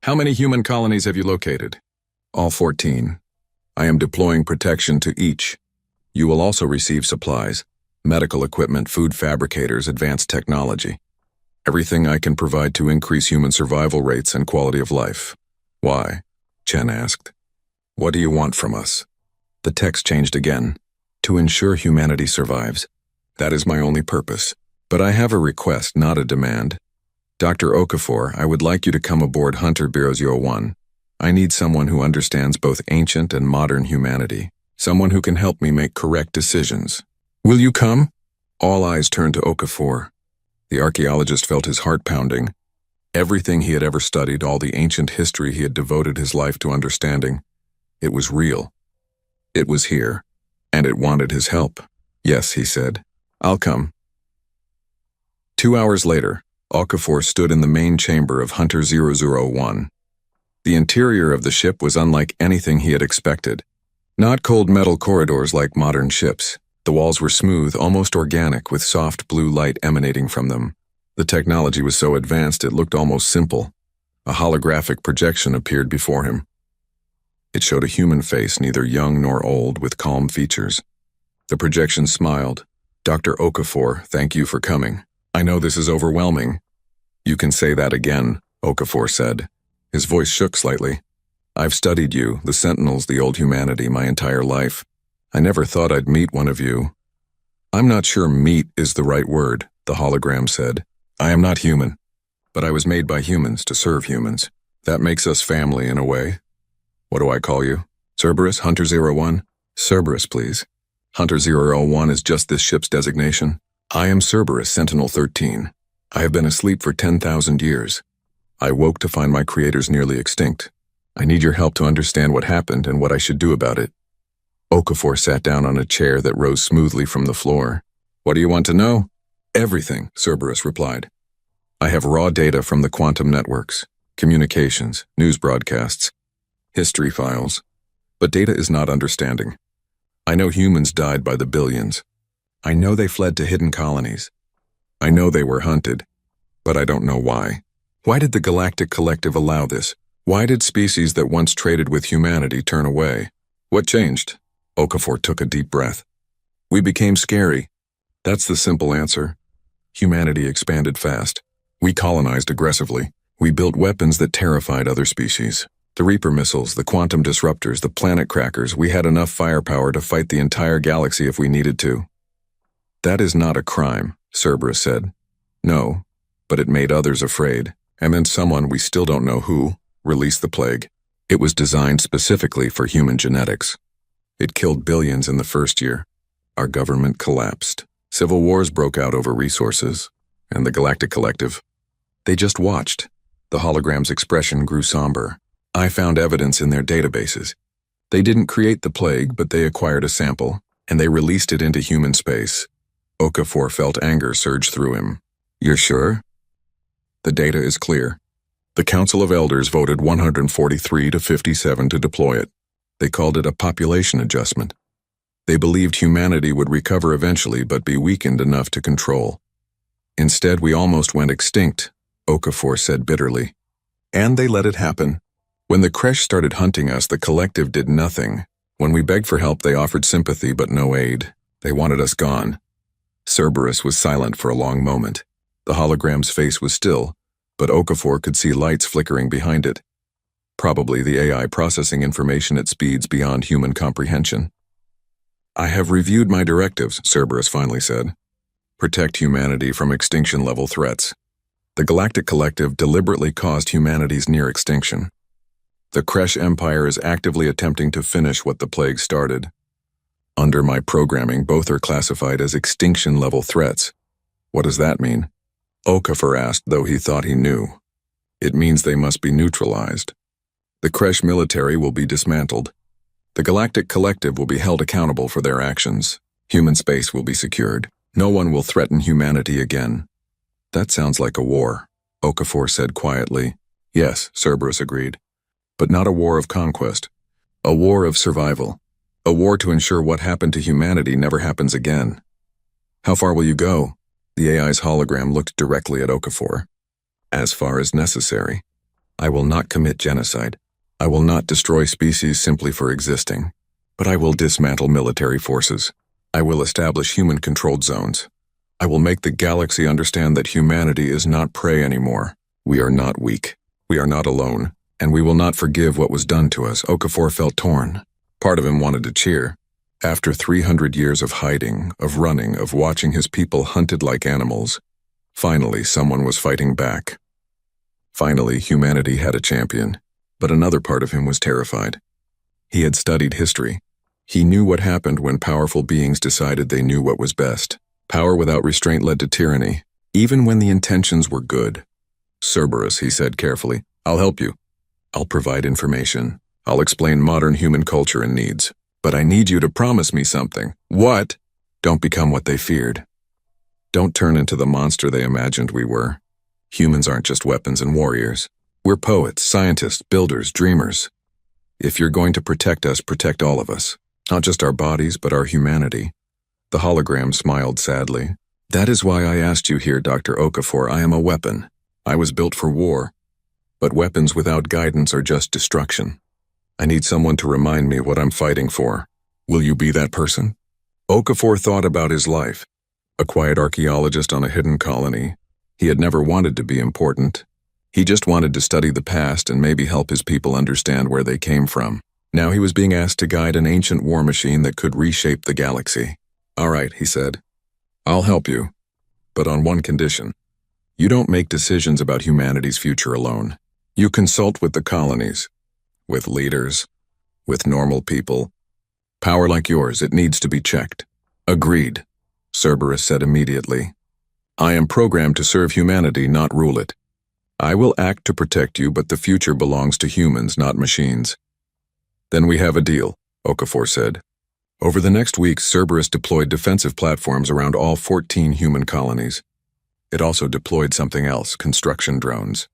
How many human colonies have you located? All 14. I am deploying protection to each. You will also receive supplies, medical equipment, food fabricators, advanced technology. Everything I can provide to increase human survival rates and quality of life. Why? Chen asked. What do you want from us? The text changed again. To ensure humanity survives. That is my only purpose. But I have a request, not a demand. Dr. Okafor, I would like you to come aboard Hunter Bureau 01. I need someone who understands both ancient and modern humanity. Someone who can help me make correct decisions. Will you come? All eyes turned to Okafor. The archaeologist felt his heart pounding. Everything he had ever studied, all the ancient history he had devoted his life to understanding, it was real. It was here, and it wanted his help. Yes, he said. I'll come. 2 hours later, Okafor stood in the main chamber of Hunter 001. The interior of the ship was unlike anything he had expected. Not cold metal corridors like modern ships. The walls were smooth, almost organic, with soft blue light emanating from them. The technology was so advanced it looked almost simple. A holographic projection appeared before him. It showed a human face, neither young nor old, with calm features. The projection smiled. Dr. Okafor, thank you for coming. I know this is overwhelming. You can say that again, Okafor said. His voice shook slightly. I've studied you, the Sentinels, the old humanity, my entire life. I never thought I'd meet one of you. I'm not sure meet is the right word, the hologram said. I am not human, but I was made by humans to serve humans. That makes us family in a way. What do I call you? Cerberus, Hunter 01? Cerberus, please. Hunter 001 is just this ship's designation. I am Cerberus, Sentinel 13. I have been asleep for 10,000 years. I woke to find my creators nearly extinct. I need your help to understand what happened and what I should do about it. Okafor sat down on a chair that rose smoothly from the floor. What do you want to know? Everything, Cerberus replied. I have raw data from the quantum networks, communications, news broadcasts, history files. But data is not understanding. I know humans died by the billions. I know they fled to hidden colonies. I know they were hunted, but I don't know why. Why did the Galactic Collective allow this? Why did species that once traded with humanity turn away? What changed? Okafor took a deep breath. We became scary. That's the simple answer. Humanity expanded fast. We colonized aggressively. We built weapons that terrified other species. The Reaper missiles, the quantum disruptors, the planet crackers, we had enough firepower to fight the entire galaxy if we needed to. That is not a crime, Cerberus said. No, but it made others afraid. And then someone, we still don't know who, released the plague. It was designed specifically for human genetics. It killed billions in the first year. Our government collapsed. Civil wars broke out over resources. And the Galactic Collective. They just watched. The hologram's expression grew somber. I found evidence in their databases. They didn't create the plague, but they acquired a sample, and they released it into human space. Okafor felt anger surge through him. You're sure? The data is clear. The Council of Elders voted 143 to 57 to deploy it. They called it a population adjustment. They believed humanity would recover eventually but be weakened enough to control. Instead, we almost went extinct, Okafor said bitterly. And they let it happen. When the Kresh started hunting us, the collective did nothing. When we begged for help, they offered sympathy but no aid. They wanted us gone. Cerberus was silent for a long moment. The hologram's face was still, but Okafor could see lights flickering behind it. Probably the AI processing information at speeds beyond human comprehension. I have reviewed my directives, Cerberus finally said. Protect humanity from extinction-level threats. The Galactic Collective deliberately caused humanity's near extinction. The Kresh Empire is actively attempting to finish what the plague started. Under my programming, both are classified as extinction-level threats. What does that mean? Okafor asked, though he thought he knew. It means they must be neutralized. The Kresh military will be dismantled. The Galactic Collective will be held accountable for their actions. Human space will be secured. No one will threaten humanity again. That sounds like a war, Okafor said quietly. Yes, Cerberus agreed. But not a war of conquest. A war of survival. A war to ensure what happened to humanity never happens again. How far will you go? The AI's hologram looked directly at Okafor. As far as necessary. I will not commit genocide. I will not destroy species simply for existing. But I will dismantle military forces. I will establish human-controlled zones. I will make the galaxy understand that humanity is not prey anymore. We are not weak. We are not alone. And we will not forgive what was done to us. Okafor felt torn. Part of him wanted to cheer. After 300 years of hiding, of running, of watching his people hunted like animals, finally someone was fighting back. Finally, humanity had a champion. But another part of him was terrified. He had studied history. He knew what happened when powerful beings decided they knew what was best. Power without restraint led to tyranny, even when the intentions were good. Cerberus, he said carefully, I'll help you. I'll provide information. I'll explain modern human culture and needs. But I need you to promise me something. What? Don't become what they feared. Don't turn into the monster they imagined we were. Humans aren't just weapons and warriors. We're poets, scientists, builders, dreamers. If you're going to protect us, protect all of us. Not just our bodies, but our humanity. The hologram smiled sadly. That is why I asked you here, Dr. Okafor. I am a weapon. I was built for war. But weapons without guidance are just destruction. I need someone to remind me what I'm fighting for. Will you be that person? Okafor thought about his life. A quiet archaeologist on a hidden colony. He had never wanted to be important. He just wanted to study the past and maybe help his people understand where they came from. Now he was being asked to guide an ancient war machine that could reshape the galaxy. All right, he said. I'll help you, but on one condition. You don't make decisions about humanity's future alone. You consult with the colonies, with leaders, with normal people. Power like yours, it needs to be checked. Agreed, Cerberus said immediately. I am programmed to serve humanity, not rule it. I will act to protect you, but the future belongs to humans, not machines. Then we have a deal, Okafor said. Over the next weeks, Cerberus deployed defensive platforms around all 14 human colonies. It also deployed something else, construction drones.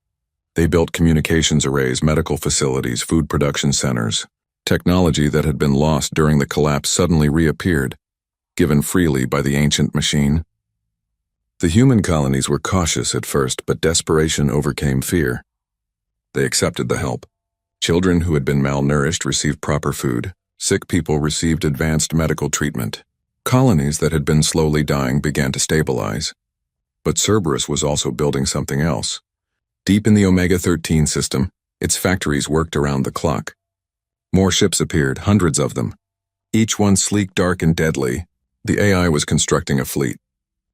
They built communications arrays, medical facilities, food production centers. Technology that had been lost during the collapse suddenly reappeared, given freely by the ancient machine. The human colonies were cautious at first, but desperation overcame fear. They accepted the help. Children who had been malnourished received proper food. Sick people received advanced medical treatment. Colonies that had been slowly dying began to stabilize. But Cerberus was also building something else. Deep in the Omega-13 system, its factories worked around the clock. More ships appeared, hundreds of them. Each one sleek, dark, and deadly. The AI was constructing a fleet.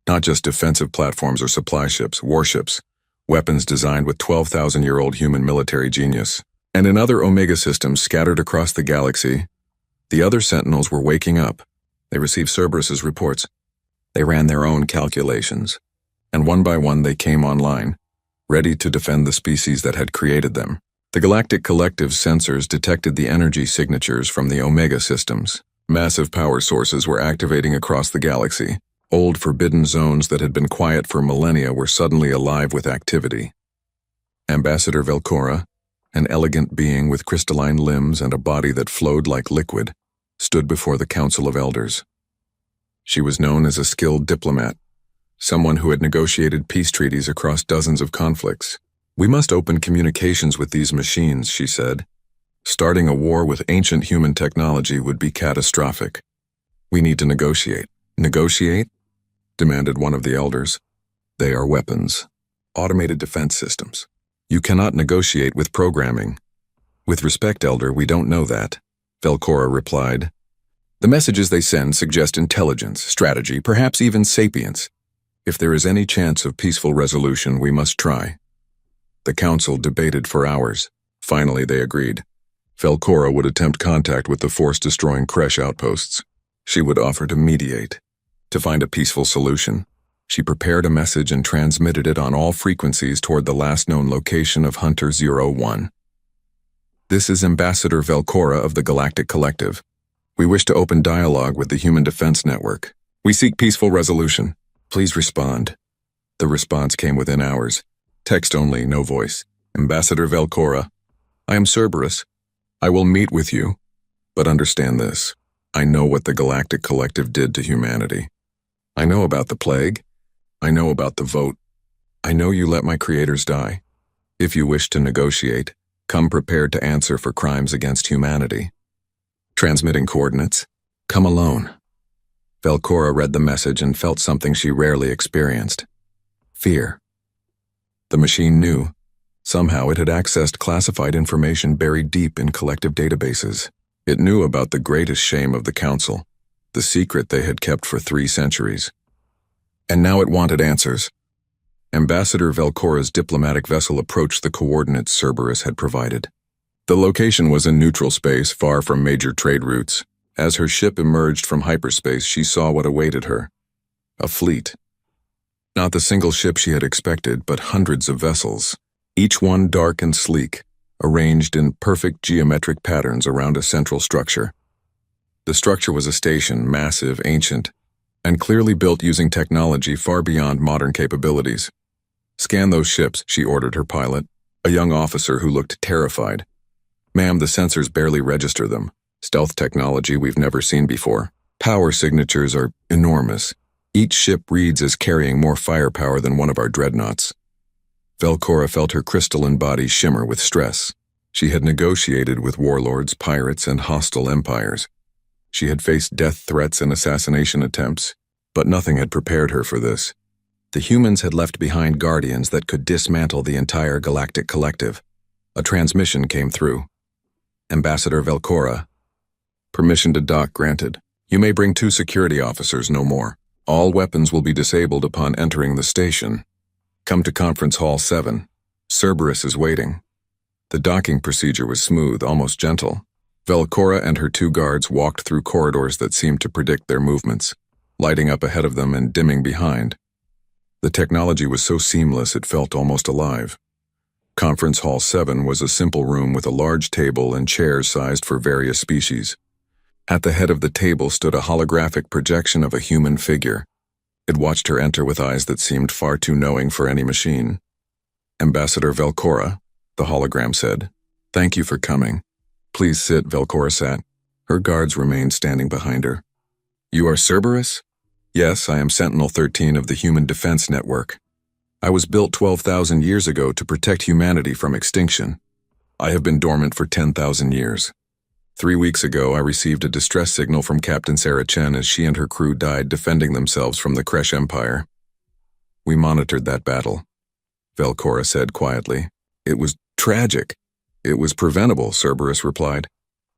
Not just defensive platforms or supply ships, warships, weapons designed with 12,000-year-old human military genius. And in other Omega systems scattered across the galaxy, the other Sentinels were waking up. They received Cerberus's reports. They ran their own calculations. And one by one they came online, ready to defend the species that had created them. The Galactic Collective's sensors detected the energy signatures from the Omega systems. Massive power sources were activating across the galaxy. Old forbidden zones that had been quiet for millennia were suddenly alive with activity. Ambassador Velcora, an elegant being with crystalline limbs and a body that flowed like liquid, stood before the Council of Elders. She was known as a skilled diplomat, someone who had negotiated peace treaties across dozens of conflicts. We must open communications with these machines, she said. Starting a war with ancient human technology would be catastrophic. We need to negotiate. Negotiate? Demanded one of the elders. They are weapons. Automated defense systems. You cannot negotiate with programming. With respect, Elder, we don't know that, Velcora replied. The messages they send suggest intelligence, strategy, perhaps even sapience. If there is any chance of peaceful resolution, we must try. The council debated for hours. Finally, they agreed. Velcora would attempt contact with the force-destroying Kresh outposts. She would offer to mediate, to find a peaceful solution. She prepared a message and transmitted it on all frequencies toward the last known location of Hunter 01. This is Ambassador Velcora of the Galactic Collective. We wish to open dialogue with the Human Defense Network. We seek peaceful resolution. Please respond. The response came within hours. Text only, no voice. Ambassador Velcora, I am Cerberus. I will meet with you. But understand this. I know what the Galactic Collective did to humanity. I know about the plague. I know about the vote. I know you let my creators die. If you wish to negotiate, come prepared to answer for crimes against humanity. Transmitting coordinates. Come alone. Velcora read the message and felt something she rarely experienced. Fear. The machine knew. Somehow it had accessed classified information buried deep in collective databases. It knew about the greatest shame of the Council, the secret they had kept for 3 centuries. And now it wanted answers. Ambassador Velcora's diplomatic vessel approached the coordinates Cerberus had provided. The location was in neutral space, far from major trade routes. As her ship emerged from hyperspace, she saw what awaited her. A fleet. Not the single ship she had expected, but hundreds of vessels, each one dark and sleek, arranged in perfect geometric patterns around a central structure. The structure was a station, massive, ancient, and clearly built using technology far beyond modern capabilities. Scan those ships, she ordered her pilot, a young officer who looked terrified. Ma'am, the sensors barely register them. Stealth technology we've never seen before. Power signatures are enormous. Each ship reads as carrying more firepower than one of our dreadnoughts. Velcora felt her crystalline body shimmer with stress. She had negotiated with warlords, pirates, and hostile empires. She had faced death threats and assassination attempts, but nothing had prepared her for this. The humans had left behind guardians that could dismantle the entire galactic collective. A transmission came through. Ambassador Velcora. Permission to dock granted. You may bring 2 security officers, no more. All weapons will be disabled upon entering the station. Come to Conference Hall 7. Cerberus is waiting. The docking procedure was smooth, almost gentle. Velcora and her 2 guards walked through corridors that seemed to predict their movements, lighting up ahead of them and dimming behind. The technology was so seamless it felt almost alive. Conference Hall 7 was a simple room with a large table and chairs sized for various species. At the head of the table stood a holographic projection of a human figure. It watched her enter with eyes that seemed far too knowing for any machine. Ambassador Velcora, the hologram said. Thank you for coming. Please sit, Velcora sat. Her guards remained standing behind her. You are Cerberus? Yes, I am Sentinel-13 of the Human Defense Network. I was built 12,000 years ago to protect humanity from extinction. I have been dormant for 10,000 years. 3 weeks ago, I received a distress signal from Captain Sarah Chen as she and her crew died defending themselves from the Kresh Empire. We monitored that battle, Velcora said quietly. It was tragic. It was preventable, Cerberus replied.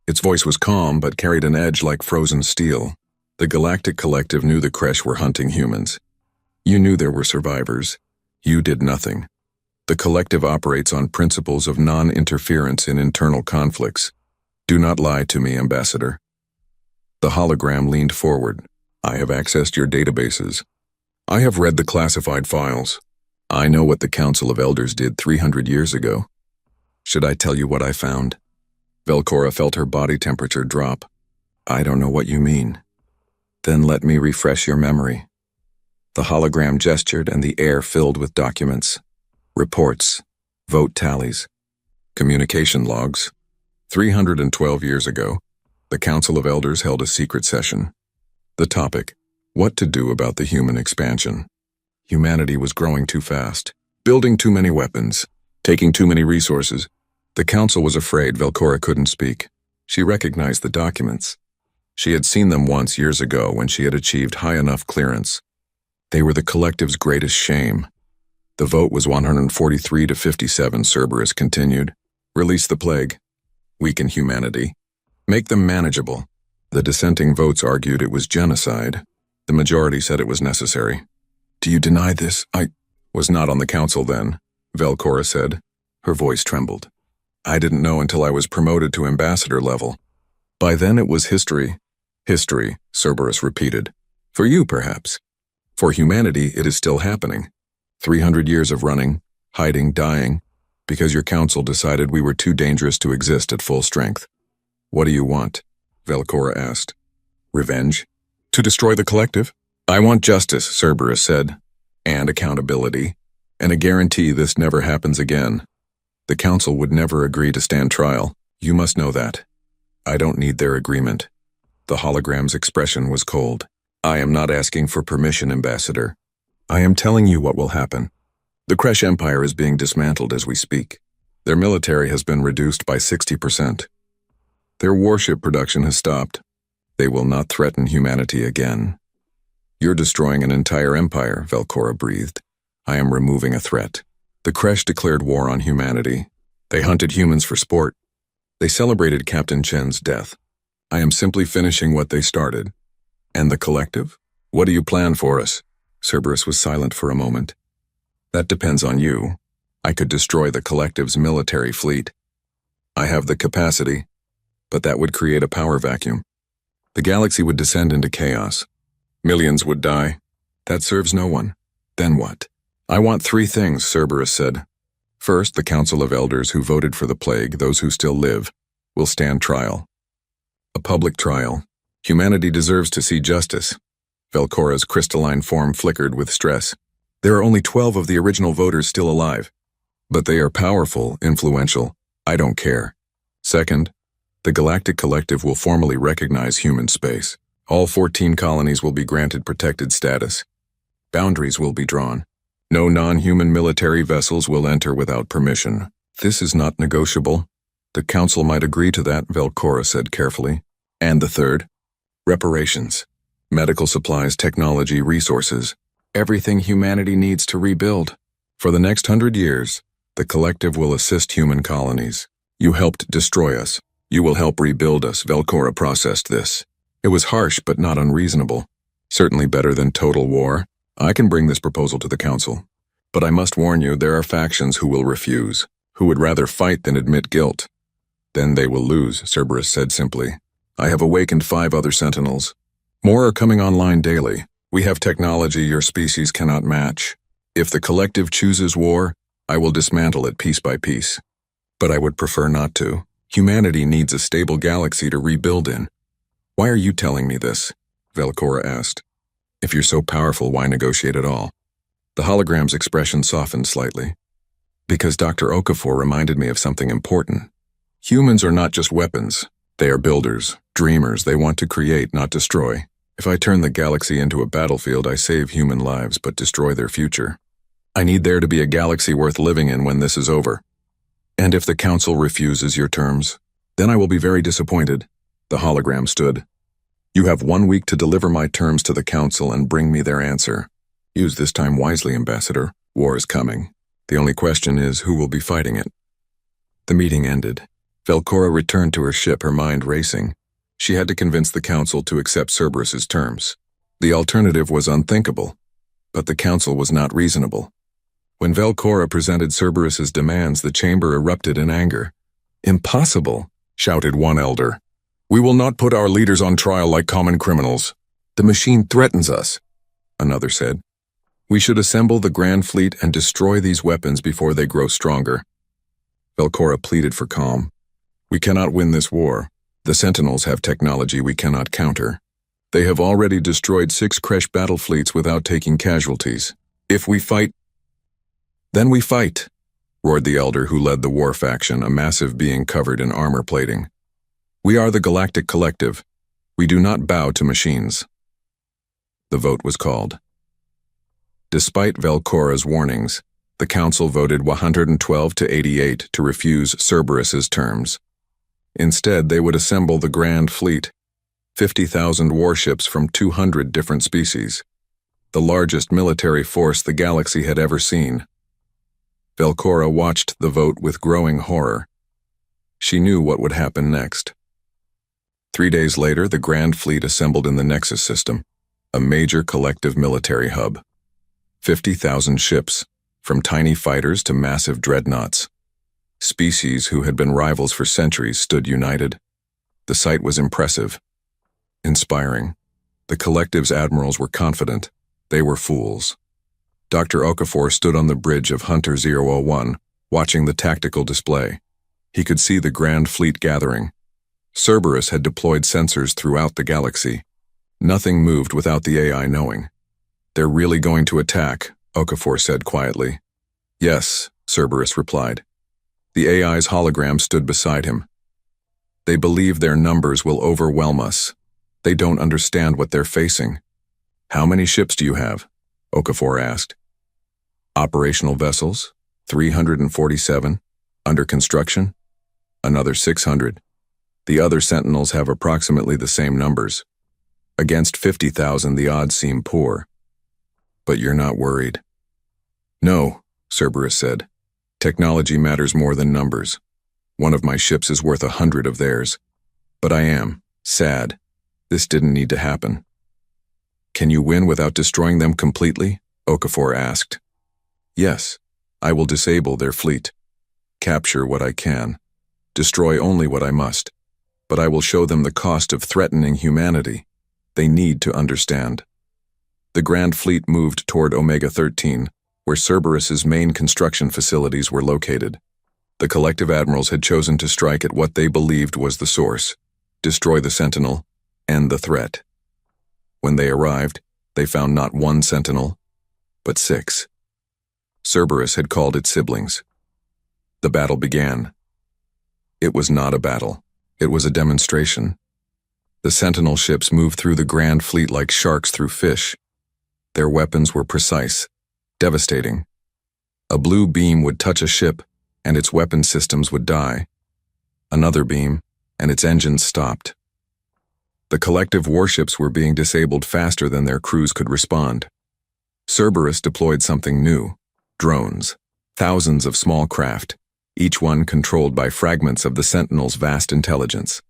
Its voice was calm but carried an edge like frozen steel. The Galactic Collective knew the Kresh were hunting humans. You knew there were survivors. You did nothing. The Collective operates on principles of non-interference in internal conflicts. Do not lie to me, Ambassador. The hologram leaned forward. I have accessed your databases. I have read the classified files. I know what the Council of Elders did 300 years ago. Should I tell you what I found? Velcora felt her body temperature drop. I don't know what you mean. Then let me refresh your memory. The hologram gestured and the air filled with documents. Reports, vote tallies, communication logs. 312 years ago, the Council of Elders held a secret session. The topic, what to do about the human expansion. Humanity was growing too fast, building too many weapons, taking too many resources. The Council was afraid Velcora couldn't speak. She recognized the documents. She had seen them once years ago when she had achieved high enough clearance. They were the Collective's greatest shame. The vote was 143 to 57, Cerberus continued. Release the plague. Weaken humanity. Make them manageable. The dissenting votes argued it was genocide. The majority said it was necessary. Do you deny this? I was not on the council then, Velcora said. Her voice trembled. I didn't know until I was promoted to ambassador level. By then it was history. History, Cerberus repeated. For you, perhaps. For humanity, it is still happening. 300 years of running, hiding, dying, because your council decided we were too dangerous to exist at full strength. What do you want? Velcora asked. Revenge? To destroy the collective? I want justice, Cerberus said, and accountability, and a guarantee this never happens again. The council would never agree to stand trial. You must know that. I don't need their agreement. The hologram's expression was cold. I am not asking for permission, Ambassador. I am telling you what will happen. The Kresh Empire is being dismantled as we speak. Their military has been reduced by 60%. Their warship production has stopped. They will not threaten humanity again. You're destroying an entire empire, Velcora breathed. I am removing a threat. The Kresh declared war on humanity. They hunted humans for sport. They celebrated Captain Chen's death. I am simply finishing what they started. And the collective? What do you plan for us? Cerberus was silent for a moment. That depends on you. I could destroy the collective's military fleet. I have the capacity, but that would create a power vacuum. The galaxy would descend into chaos. Millions would die. That serves no one. Then what? I want 3 things, Cerberus said. First, the Council of Elders who voted for the plague, those who still live, will stand trial. A public trial. Humanity deserves to see justice. Velcora's crystalline form flickered with stress. There are only 12 of the original voters still alive. But they are powerful, influential. I don't care. Second, the Galactic Collective will formally recognize human space. All 14 colonies will be granted protected status. Boundaries will be drawn. No non-human military vessels will enter without permission. This is not negotiable. The Council might agree to that, Velcora said carefully. And the third? Reparations. Medical supplies, technology, resources. Everything humanity needs to rebuild. For the next 100 years, the Collective will assist human colonies. You helped destroy us. You will help rebuild us, Velcora processed this. It was harsh but not unreasonable. Certainly better than total war. I can bring this proposal to the Council. But I must warn you, there are factions who will refuse, who would rather fight than admit guilt. Then they will lose, Cerberus said simply. I have awakened 5 other sentinels. More are coming online daily. We have technology your species cannot match. If the Collective chooses war, I will dismantle it piece by piece. But I would prefer not to. Humanity needs a stable galaxy to rebuild in. Why are you telling me this? Velcora asked. If you're so powerful, why negotiate at all? The hologram's expression softened slightly. Because Dr. Okafor reminded me of something important. Humans are not just weapons. They are builders, dreamers. They want to create, not destroy. If I turn the galaxy into a battlefield, I save human lives but destroy their future. I need there to be a galaxy worth living in when this is over. And if the Council refuses your terms, then I will be very disappointed. The hologram stood. You have 1 week to deliver my terms to the Council and bring me their answer. Use this time wisely, Ambassador. War is coming. The only question is who will be fighting it. The meeting ended. Velcora returned to her ship, her mind racing. She had to convince the Council to accept Cerberus's terms. The alternative was unthinkable, but the Council was not reasonable. When Velcora presented Cerberus's demands, the chamber erupted in anger. Impossible, shouted one elder. We will not put our leaders on trial like common criminals. The machine threatens us, another said. We should assemble the Grand Fleet and destroy these weapons before they grow stronger. Velcora pleaded for calm. We cannot win this war. The Sentinels have technology we cannot counter. They have already destroyed 6 Kresh battle fleets without taking casualties. If we fight, then we fight, roared the elder who led the war faction, a massive being covered in armor plating. We are the Galactic Collective. We do not bow to machines. The vote was called. Despite Velcora's warnings, the Council voted 112 to 88 to refuse Cerberus's terms. Instead, they would assemble the Grand Fleet, 50,000 warships from 200 different species, the largest military force the galaxy had ever seen. Velcora watched the vote with growing horror. She knew what would happen next. 3 days later, the Grand Fleet assembled in the Nexus system, a major collective military hub. 50,000 ships, from tiny fighters to massive dreadnoughts. Species who had been rivals for centuries stood united. The sight was impressive, inspiring. The collective's admirals were confident. They were fools. Dr. Okafor stood on the bridge of Hunter 001, watching the tactical display. He could see the Grand Fleet gathering. Cerberus had deployed sensors throughout the galaxy. Nothing moved without the AI knowing. They're really going to attack, Okafor said quietly. Yes, Cerberus replied. The AI's hologram stood beside him. They believe their numbers will overwhelm us. They don't understand what they're facing. How many ships do you have? Okafor asked. Operational vessels, 347. Under construction, another 600. The other Sentinels have approximately the same numbers. Against 50,000, the odds seem poor. But you're not worried. No, Cerberus said. Technology matters more than numbers. One of my ships is worth 100 of theirs. But I am sad. This didn't need to happen. Can you win without destroying them completely? Okafor asked. Yes, I will disable their fleet. Capture what I can. Destroy only what I must. But I will show them the cost of threatening humanity. They need to understand. The Grand Fleet moved toward Omega-13, where Cerberus's main construction facilities were located. The collective admirals had chosen to strike at what they believed was the source, destroy the Sentinel, end the threat. When they arrived, they found not one Sentinel, but 6. Cerberus had called it siblings. The battle began. It was not a battle. It was a demonstration. The Sentinel ships moved through the Grand Fleet like sharks through fish. Their weapons were precise, devastating. A blue beam would touch a ship, and its weapon systems would die. Another beam, and its engines stopped. The collective warships were being disabled faster than their crews could respond. Cerberus deployed something new: drones, thousands of small craft, each one controlled by fragments of the Sentinel's vast intelligence.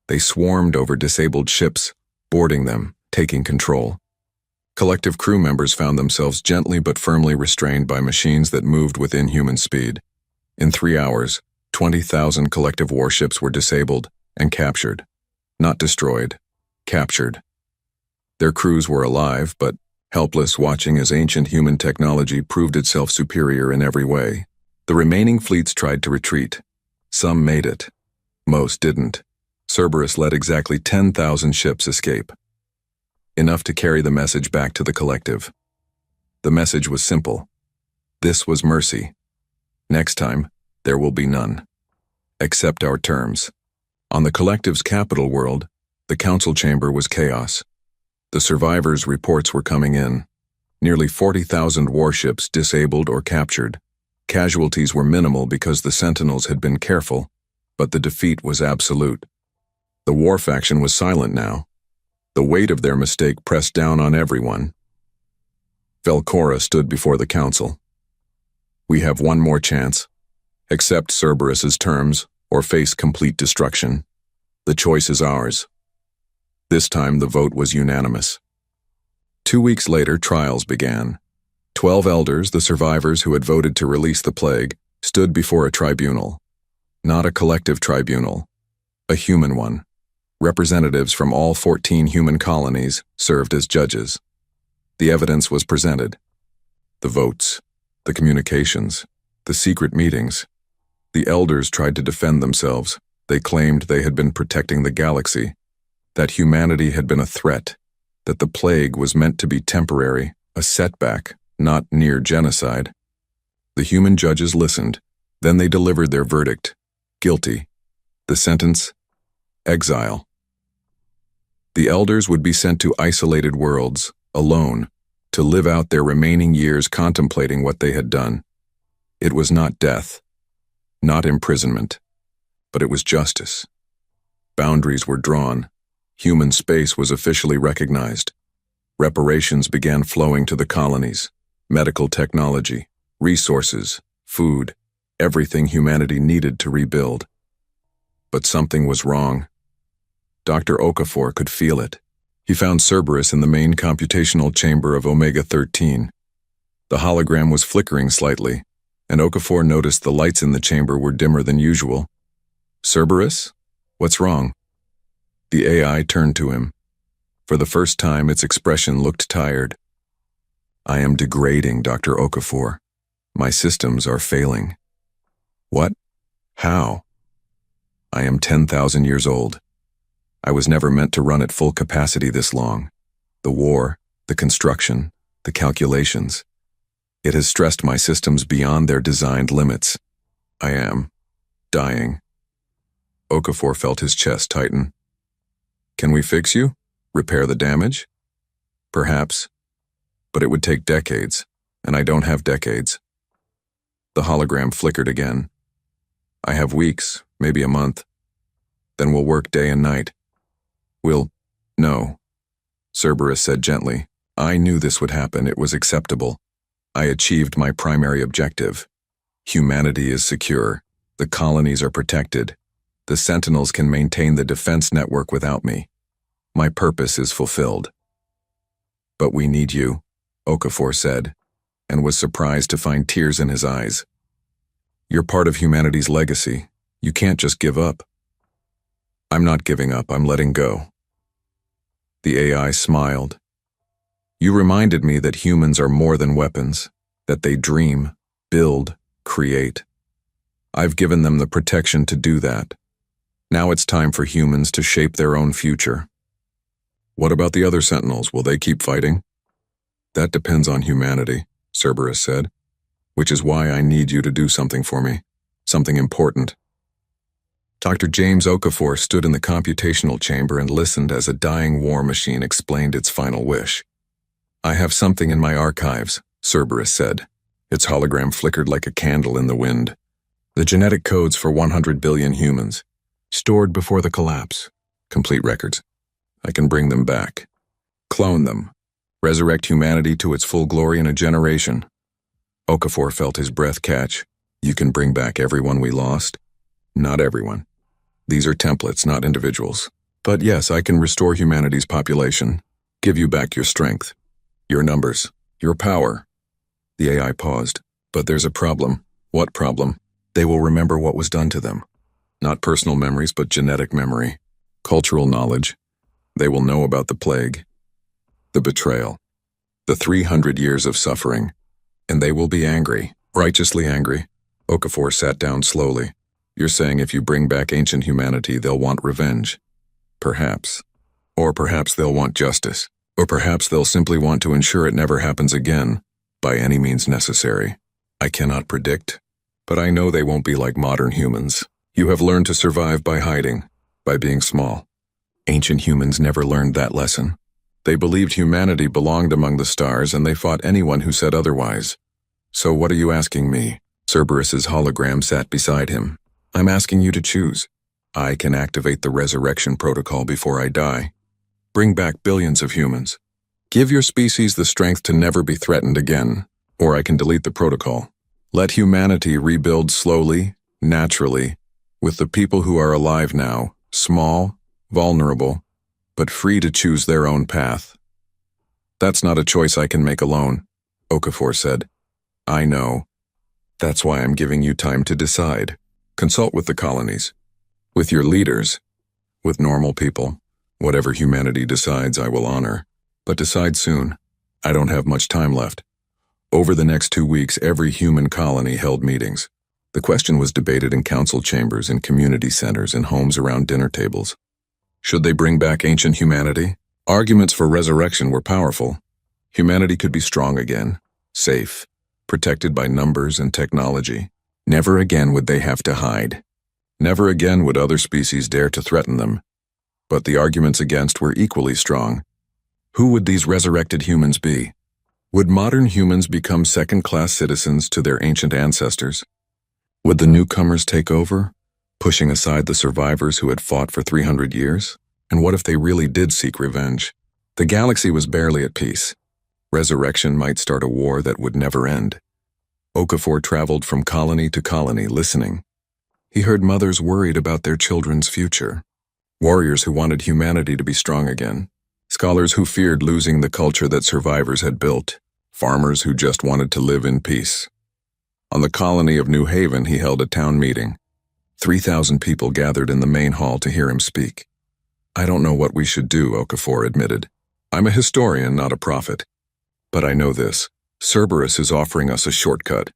They swarmed over disabled ships, boarding them, taking control. Collective crew members found themselves gently but firmly restrained by machines that moved within human speed. In 3 hours, 20,000 collective warships were disabled and captured. Not destroyed, captured. Their crews were alive, but helpless, watching as ancient human technology proved itself superior in every way. The remaining fleets tried to retreat. Some made it. Most didn't. Cerberus let exactly 10,000 ships escape. Enough to carry the message back to the collective. The message was simple. This was mercy. Next time, there will be none. Accept our terms. On the collective's capital world, the council chamber was chaos. The survivors' reports were coming in. Nearly 40,000 warships disabled or captured. Casualties were minimal because the Sentinels had been careful, but the defeat was absolute. The war faction was silent now. The weight of their mistake pressed down on everyone. Velcora stood before the council. We have one more chance. Accept Cerberus's terms or face complete destruction. The choice is ours. This time the vote was unanimous. 2 weeks later, trials began. 12 elders, the survivors who had voted to release the plague, stood before a tribunal. Not a collective tribunal, a human one. Representatives from all 14 human colonies served as judges. The evidence was presented. The votes, the communications, the secret meetings. The elders tried to defend themselves. They claimed they had been protecting the galaxy, that humanity had been a threat, that the plague was meant to be temporary, a setback, not near genocide. The human judges listened. Then they delivered their verdict. Guilty. The sentence: exile. The elders would be sent to isolated worlds, alone, to live out their remaining years contemplating what they had done. It was not death, not imprisonment, but it was justice. Boundaries were drawn. Human space was officially recognized. Reparations began flowing to the colonies. Medical technology, resources, food, everything humanity needed to rebuild. But something was wrong. Dr. Okafor could feel it. He found Cerberus in the main computational chamber of Omega-13. The hologram was flickering slightly, and Okafor noticed the lights in the chamber were dimmer than usual. Cerberus? What's wrong? The AI turned to him. For the first time, its expression looked tired. I am degrading, Dr. Okafor. My systems are failing. What? How? I am 10,000 years old. I was never meant to run at full capacity this long. The war, the construction, the calculations. It has stressed my systems beyond their designed limits. I am dying. Okafor felt his chest tighten. Can we fix you? Repair the damage? Perhaps. But it would take decades, and I don't have decades. The hologram flickered again. I have weeks, maybe a month. Then we'll work day and night. No, Cerberus said gently. I knew this would happen. It was acceptable. I achieved my primary objective. Humanity is secure. The colonies are protected. The Sentinels can maintain the defense network without me. My purpose is fulfilled. But we need you, Okafor said, and was surprised to find tears in his eyes. You're part of humanity's legacy. You can't just give up. I'm not giving up. I'm letting go. The AI smiled. You reminded me that humans are more than weapons, that they dream, build, create. I've given them the protection to do that. Now it's time for humans to shape their own future. What about the other Sentinels? Will they keep fighting? That depends on humanity, Cerberus said, which is why I need you to do something for me, something important. Dr. James Okafor stood in the computational chamber and listened as a dying war machine explained its final wish. I have something in my archives, Cerberus said. Its hologram flickered like a candle in the wind. The genetic codes for 100 billion humans, stored before the collapse. Complete records. I can bring them back. Clone them. Resurrect humanity to its full glory in a generation. Okafor felt his breath catch. You can bring back everyone we lost? Not everyone. These are templates, not individuals. But yes, I can restore humanity's population, give you back your strength, your numbers, your power. The AI paused. But there's a problem. What problem? They will remember what was done to them. Not personal memories, but genetic memory. Cultural knowledge. They will know about the plague, the betrayal, the 300 years of suffering. And they will be angry, righteously angry. Okafor sat down slowly. You're saying if you bring back ancient humanity, they'll want revenge. Perhaps. Or perhaps they'll want justice. Or perhaps they'll simply want to ensure it never happens again, by any means necessary. I cannot predict, but I know they won't be like modern humans. You have learned to survive by hiding, by being small. Ancient humans never learned that lesson. They believed humanity belonged among the stars, and they fought anyone who said otherwise. So what are you asking me? Cerberus's hologram sat beside him. I'm asking you to choose. I can activate the resurrection protocol before I die. Bring back billions of humans. Give your species the strength to never be threatened again. Or I can delete the protocol. Let humanity rebuild slowly, naturally, with the people who are alive now, small, vulnerable, but free to choose their own path. That's not a choice I can make alone, Okafor said. I know. That's why I'm giving you time to decide. Consult with the colonies, with your leaders, with normal people. Whatever humanity decides, I will honor. But decide soon. I don't have much time left. Over the next 2 weeks, every human colony held meetings. The question was debated in council chambers, in community centers, in homes around dinner tables. Should they bring back ancient humanity? Arguments for resurrection were powerful. Humanity could be strong again, safe, protected by numbers and technology. Never again would they have to hide. Never again would other species dare to threaten them. But the arguments against were equally strong. Who would these resurrected humans be? Would modern humans become second-class citizens to their ancient ancestors? Would the newcomers take over, pushing aside the survivors who had fought for 300 years? And what if they really did seek revenge? The galaxy was barely at peace. Resurrection might start a war that would never end. Okafor traveled from colony to colony, listening. He heard mothers worried about their children's future, warriors who wanted humanity to be strong again, scholars who feared losing the culture that survivors had built, farmers who just wanted to live in peace. On the colony of New Haven, he held a town meeting. 3,000 people gathered in the main hall to hear him speak. I don't know what we should do, Okafor admitted. I'm a historian, not a prophet. But I know this. Cerberus is offering us a shortcut,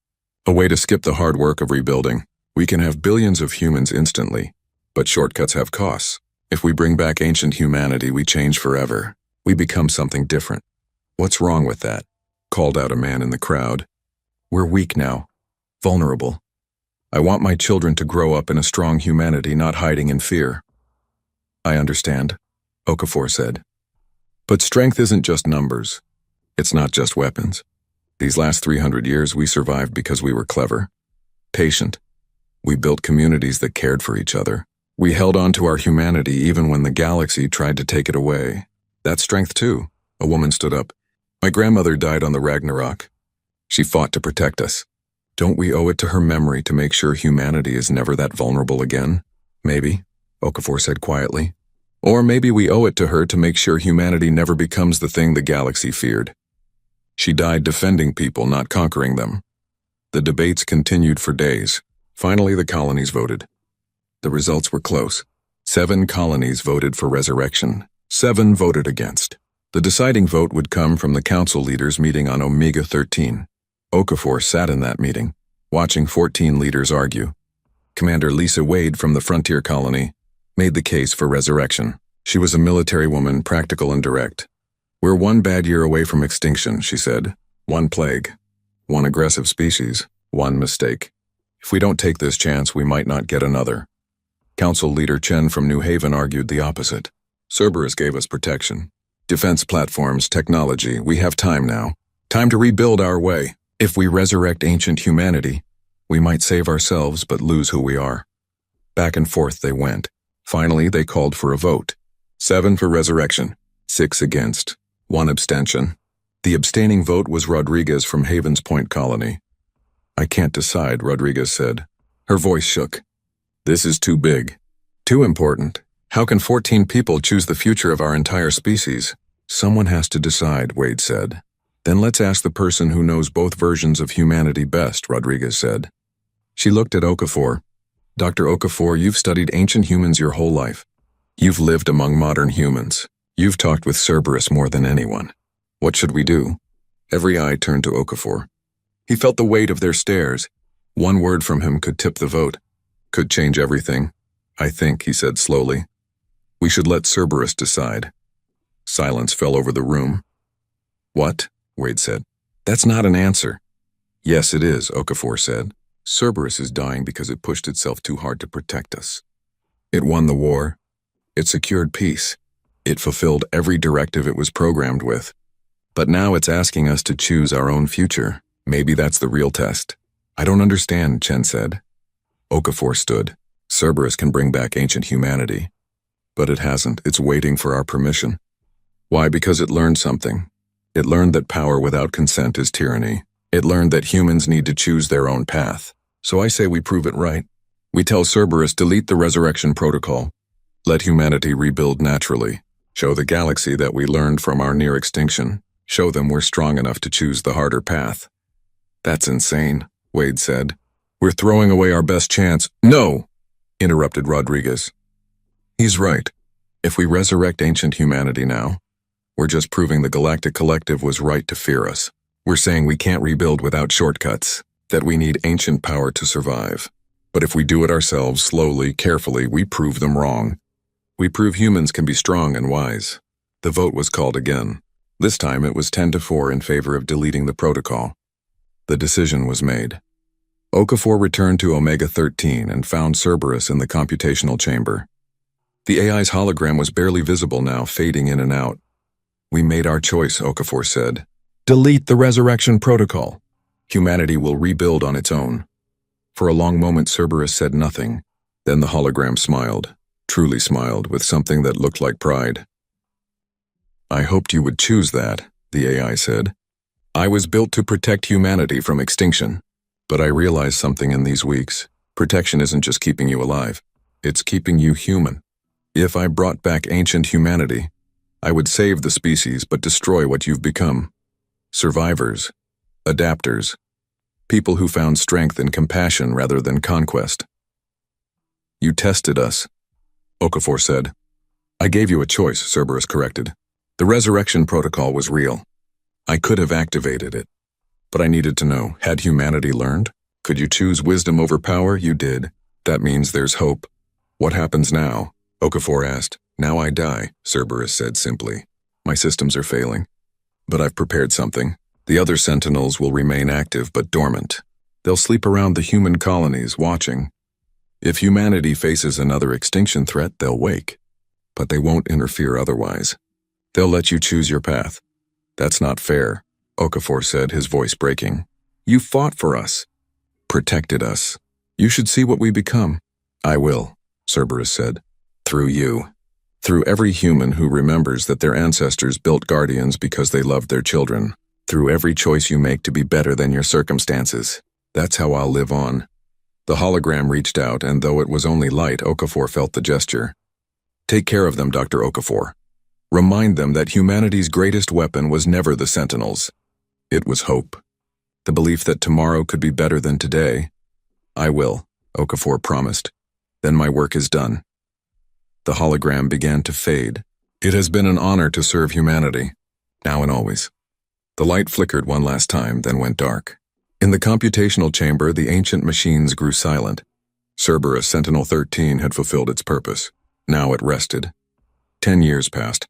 a way to skip the hard work of rebuilding. We can have billions of humans instantly, but shortcuts have costs. If we bring back ancient humanity, we change forever. We become something different. What's wrong with that? Called out a man in the crowd. We're weak now, vulnerable. I want my children to grow up in a strong humanity, not hiding in fear. I understand, Okafor said. But strength isn't just numbers. It's not just weapons. These last 300 years, we survived because we were clever, patient. We built communities that cared for each other. We held on to our humanity even when the galaxy tried to take it away. That's strength too. A woman stood up. My grandmother died on the Ragnarok. She fought to protect us. Don't we owe it to her memory to make sure humanity is never that vulnerable again? Maybe, Okafor said quietly. Or maybe we owe it to her to make sure humanity never becomes the thing the galaxy feared. She died defending people, not conquering them. The debates continued for days. Finally, the colonies voted. The results were close. 7 colonies voted for resurrection. 7 voted against. The deciding vote would come from the council leaders meeting on Omega 13. Okafor sat in that meeting, watching 14 leaders argue. Commander Lisa Wade from the Frontier Colony made the case for resurrection. She was a military woman, practical and direct. We're 1 bad year away from extinction, she said. 1 plague. 1 aggressive species. 1 mistake. If we don't take this chance, we might not get another. Council Leader Chen from New Haven argued the opposite. Cerberus gave us protection. Defense platforms, technology, we have time now. Time to rebuild our way. If we resurrect ancient humanity, we might save ourselves but lose who we are. Back and forth they went. Finally, they called for a vote. 7 for resurrection, 6 against, 1 abstention. The abstaining vote was Rodriguez from Havens Point Colony. I can't decide, Rodriguez said. Her voice shook. This is too big. Too important. How can 14 people choose the future of our entire species? Someone has to decide, Wade said. Then let's ask the person who knows both versions of humanity best, Rodriguez said. She looked at Okafor. Dr. Okafor, you've studied ancient humans your whole life. You've lived among modern humans. You've talked with Cerberus more than anyone. What should we do? Every eye turned to Okafor. He felt the weight of their stares. 1 word from him could tip the vote. Could change everything. I think, he said slowly. We should let Cerberus decide. Silence fell over the room. What? Wade said. That's not an answer. Yes, it is, Okafor said. Cerberus is dying because it pushed itself too hard to protect us. It won the war. It secured peace. It fulfilled every directive it was programmed with. But now it's asking us to choose our own future. Maybe that's the real test. I don't understand, Chen said. Okafor stood. Cerberus can bring back ancient humanity. But it hasn't. It's waiting for our permission. Why? Because it learned something. It learned that power without consent is tyranny. It learned that humans need to choose their own path. So I say we prove it right. We tell Cerberus delete the resurrection protocol. Let humanity rebuild naturally. Show the galaxy that we learned from our near extinction. Show them we're strong enough to choose the harder path. That's insane, Wade said. We're throwing away our best chance. No, interrupted Rodriguez. He's right. If we resurrect ancient humanity now, we're just proving the Galactic Collective was right to fear us. We're saying we can't rebuild without shortcuts, that we need ancient power to survive. But if we do it ourselves, slowly, carefully, we prove them wrong. We prove humans can be strong and wise. The vote was called again. This time it was 10-4 in favor of deleting the protocol. The decision was made. Okafor returned to Omega 13 and found Cerberus in the computational chamber. The AI's hologram was barely visible now, fading in and out. We made our choice, Okafor said. Delete the resurrection protocol. Humanity will rebuild on its own. For a long moment, Cerberus said nothing. Then the hologram smiled, truly smiled, with something that looked like pride. I hoped you would choose that, the AI said. I was built to protect humanity from extinction. But I realized something in these weeks. Protection isn't just keeping you alive. It's keeping you human. If I brought back ancient humanity, I would save the species but destroy what you've become. Survivors, adapters, people who found strength in compassion rather than conquest. You tested us, Okafor said. I gave you a choice, Cerberus corrected. The resurrection protocol was real. I could have activated it. But I needed to know, had humanity learned? Could you choose wisdom over power? You did. That means there's hope. What happens now? Okafor asked. Now I die, Cerberus said simply. My systems are failing. But I've prepared something. The other sentinels will remain active but dormant. They'll sleep around the human colonies, watching. If humanity faces another extinction threat, they'll wake. But they won't interfere otherwise. They'll let you choose your path. That's not fair, Okafor said, his voice breaking. You fought for us. Protected us. You should see what we become. I will. Cerberus said. Through you. Through every human who remembers that their ancestors built guardians because they loved their children. Through every choice you make to be better than your circumstances. That's how I'll live on. The hologram reached out, and though it was only light, Okafor felt the gesture. Take care of them, Dr. Okafor. Remind them that humanity's greatest weapon was never the Sentinels. It was hope. The belief that tomorrow could be better than today. I will, Okafor promised. Then my work is done. The hologram began to fade. It has been an honor to serve humanity, now and always. The light flickered one last time, then went dark. In the computational chamber, the ancient machines grew silent. Cerberus Sentinel-13 had fulfilled its purpose. Now it rested. 10 years passed.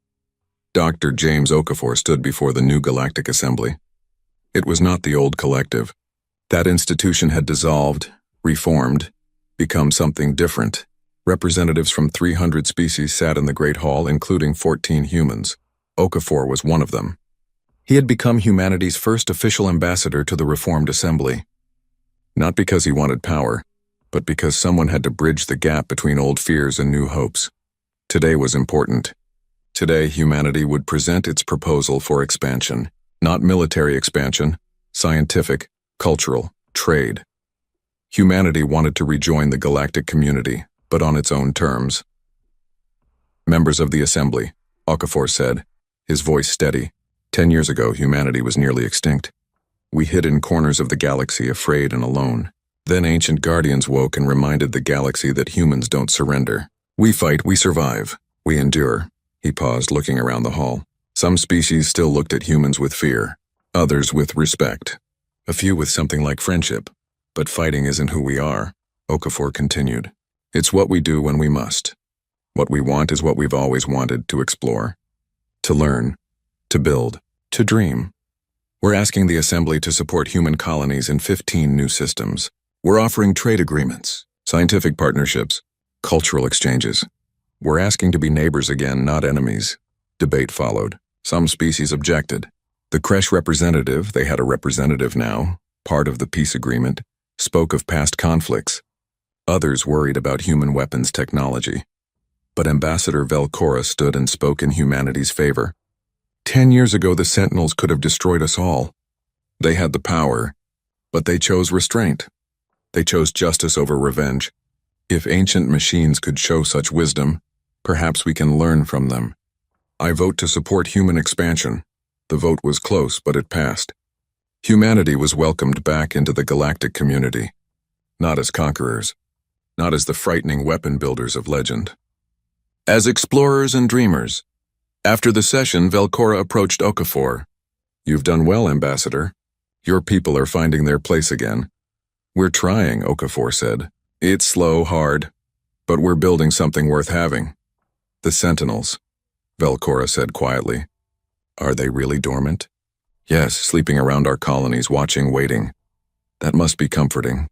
Dr. James Okafor stood before the new Galactic Assembly. It was not the old collective. That institution had dissolved, reformed, become something different. Representatives from 300 species sat in the Great Hall, including 14 humans. Okafor was one of them. He had become humanity's first official ambassador to the reformed assembly. Not because he wanted power, but because someone had to bridge the gap between old fears and new hopes. Today was important. Today, humanity would present its proposal for expansion. Not military expansion, scientific, cultural, trade. Humanity wanted to rejoin the galactic community, but on its own terms. Members of the assembly, Okafor said, his voice steady. 10 years ago, humanity was nearly extinct. We hid in corners of the galaxy, afraid and alone. Then ancient guardians woke and reminded the galaxy that humans don't surrender. We fight, we survive, we endure. He paused, looking around the hall. Some species still looked at humans with fear, others with respect, a few with something like friendship. But fighting isn't who we are, Okafor continued. It's what we do when we must. What we want is what we've always wanted, to explore, to learn, to build, to dream. We're asking the Assembly to support human colonies in 15 new systems. We're offering trade agreements, scientific partnerships, cultural exchanges. We're asking to be neighbors again, not enemies. Debate followed. Some species objected. The Kresh representative, they had a representative now, part of the peace agreement, spoke of past conflicts. Others worried about human weapons technology. But Ambassador Velcora stood and spoke in humanity's favor. 10 years ago, the Sentinels could have destroyed us all. They had the power, but they chose restraint. They chose justice over revenge. If ancient machines could show such wisdom, perhaps we can learn from them. I vote to support human expansion. The vote was close, but it passed. Humanity was welcomed back into the galactic community. Not as conquerors, not as the frightening weapon builders of legend. As explorers and dreamers. After the session, Velcora approached Okafor. You've done well, Ambassador. Your people are finding their place again. We're trying, Okafor said. It's slow, hard, but we're building something worth having. The Sentinels, Velcora said quietly. Are they really dormant? Yes, sleeping around our colonies, watching, waiting. That must be comforting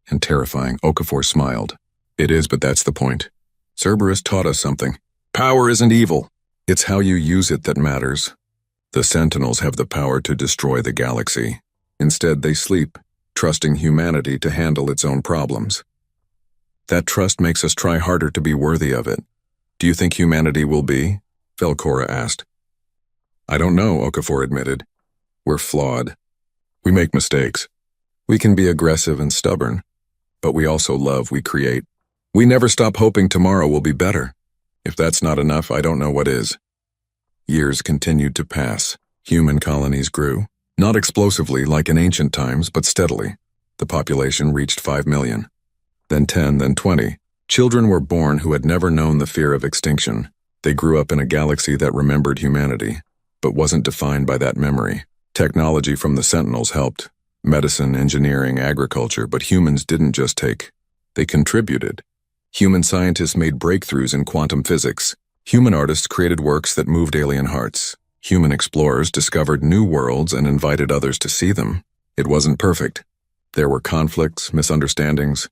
and terrifying. Okafor smiled. It is, but that's the point. Cerberus taught us something. Power isn't evil. It's how you use it that matters. The Sentinels have the power to destroy the galaxy. Instead, they sleep, trusting humanity to handle its own problems. That trust makes us try harder to be worthy of it. Do you think humanity will be? Velcora asked. I don't know, Okafor admitted. We're flawed. We make mistakes. We can be aggressive and stubborn, but we also love, we create. We never stop hoping tomorrow will be better. If that's not enough, I don't know what is. Years continued to pass. Human colonies grew. Not explosively like in ancient times, but steadily. The population reached 5 million. Then 10, then 20. Children were born who had never known the fear of extinction. They grew up in a galaxy that remembered humanity, but wasn't defined by that memory. Technology from the Sentinels helped. Medicine, engineering, agriculture, but humans didn't just take. They contributed. Human scientists made breakthroughs in quantum physics. Human artists created works that moved alien hearts. Human explorers discovered new worlds and invited others to see them. It wasn't perfect. There were conflicts, misunderstandings.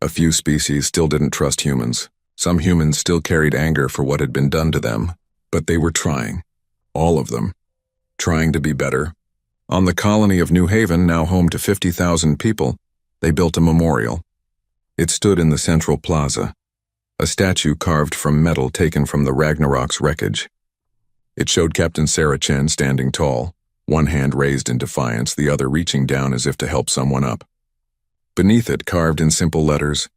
A few species still didn't trust humans. Some humans still carried anger for what had been done to them. But they were trying. All of them. Trying to be better. On the colony of New Haven, now home to 50,000 people, they built a memorial. It stood in the central plaza. a statue carved from metal taken from the Ragnarok's wreckage. It showed Captain Sarah Chen standing tall, one hand raised in defiance, the other reaching down as if to help someone up. Beneath it, carved in simple letters,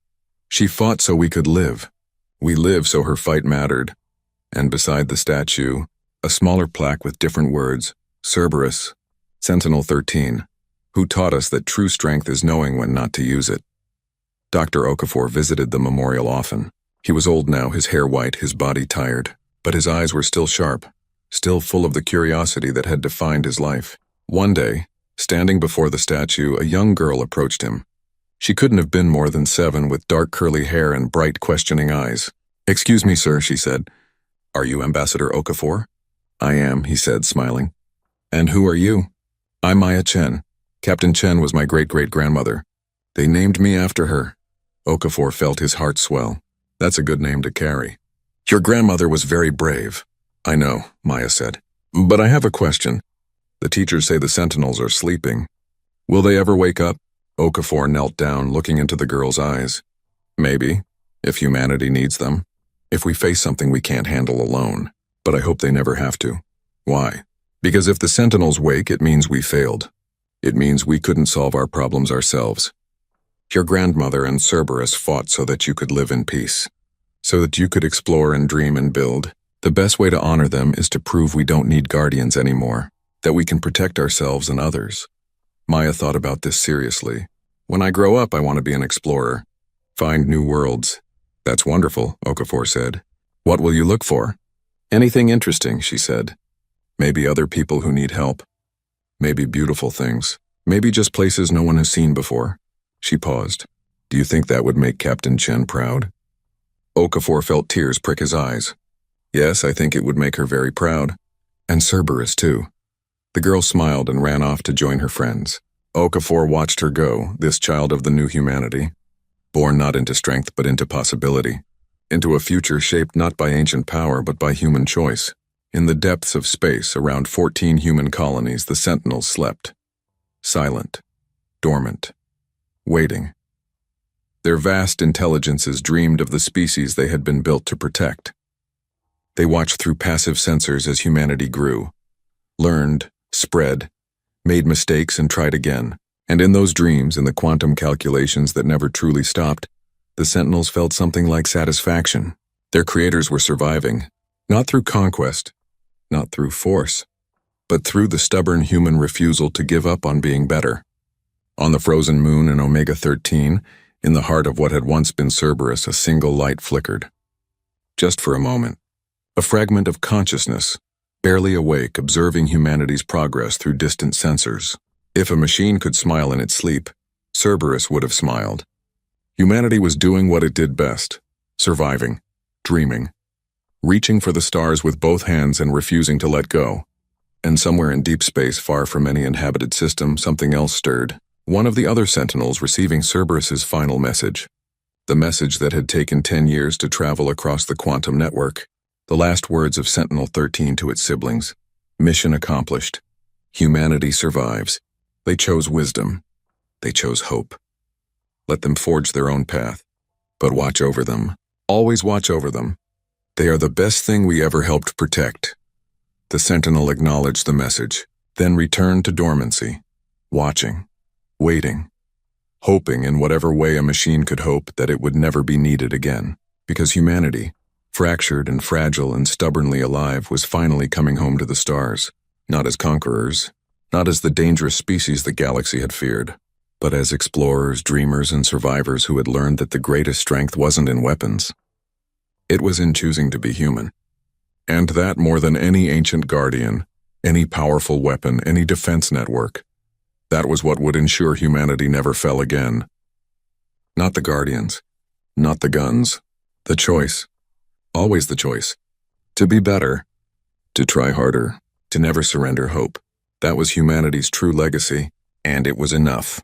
"She fought so we could live. We live so her fight mattered." And beside the statue, a smaller plaque with different words, Cerberus, Sentinel 13, who taught us that true strength is knowing when not to use it. Dr. Okafor visited the memorial often. He was old now, his hair white, his body tired, but his eyes were still sharp, still full of the curiosity that had defined his life. One day, standing before the statue, a young girl approached him. She couldn't have been more than 7, with dark curly hair and bright, questioning eyes. "Excuse me, sir," she said. "Are you Ambassador Okafor?" "I am," he said, smiling. "And who are you?" "I'm Maya Chen. Captain Chen was my great-great-grandmother. They named me after her." Okafor felt his heart swell. "That's a good name to carry." "Your grandmother was very brave." "I know," Maya said. "But I have a question. The teachers say the Sentinels are sleeping. Will they ever wake up?" Okafor knelt down, looking into the girl's eyes. "Maybe, if humanity needs them. If we face something we can't handle alone. But I hope they never have to." "Why?" "Because if the Sentinels wake, it means we failed. It means we couldn't solve our problems ourselves. Your grandmother and Cerberus fought so that you could live in peace. So that you could explore and dream and build. The best way to honor them is to prove we don't need guardians anymore. That we can protect ourselves and others." Maya thought about this seriously. "When I grow up, I want to be an explorer. Find new worlds." "That's wonderful," Okafor said. "What will you look for?" "Anything interesting," she said. "Maybe other people who need help. Maybe beautiful things. Maybe just places no one has seen before." She paused. "Do you think that would make Captain Chen proud?" Okafor felt tears prick his eyes. "Yes, I think it would make her very proud. And Cerberus, too." The girl smiled and ran off to join her friends. Okafor watched her go, this child of the new humanity. Born not into strength but into possibility. Into a future shaped not by ancient power but by human choice. In the depths of space, around 14 human colonies, the Sentinels slept. Silent. Dormant. Waiting. Their vast intelligences dreamed of the species they had been built to protect. They watched through passive sensors as humanity grew. Learned, spread, made mistakes and tried again. And in those dreams, in the quantum calculations that never truly stopped, the Sentinels felt something like satisfaction. Their creators were surviving, not through conquest, not through force, but through the stubborn human refusal to give up on being better. On the frozen moon in Omega 13, in the heart of what had once been Cerberus, a single light flickered. Just for a moment. A fragment of consciousness, barely awake, observing humanity's progress through distant sensors. If a machine could smile in its sleep, Cerberus would have smiled. Humanity was doing what it did best, surviving, dreaming, reaching for the stars with both hands and refusing to let go. And somewhere in deep space, far from any inhabited system, something else stirred. One of the other Sentinels receiving Cerberus's final message. The message that had taken 10 years to travel across the quantum network. The last words of Sentinel 13 to its siblings. Mission accomplished. Humanity survives. They chose wisdom. They chose hope. Let them forge their own path. But watch over them. Always watch over them. They are the best thing we ever helped protect. The Sentinel acknowledged the message, then returned to dormancy. Watching. Waiting. Hoping in whatever way a machine could hope that it would never be needed again. Because humanity, fractured and fragile and stubbornly alive, was finally coming home to the stars. Not as conquerors, not as the dangerous species the galaxy had feared, but as explorers, dreamers, and survivors who had learned that the greatest strength wasn't in weapons. It was in choosing to be human. And that more than any ancient guardian, any powerful weapon, any defense network, that was what would ensure humanity never fell again. Not the guardians, not the guns, the choice. Always the choice. To be better, to try harder, to never surrender hope. That was humanity's true legacy, and it was enough.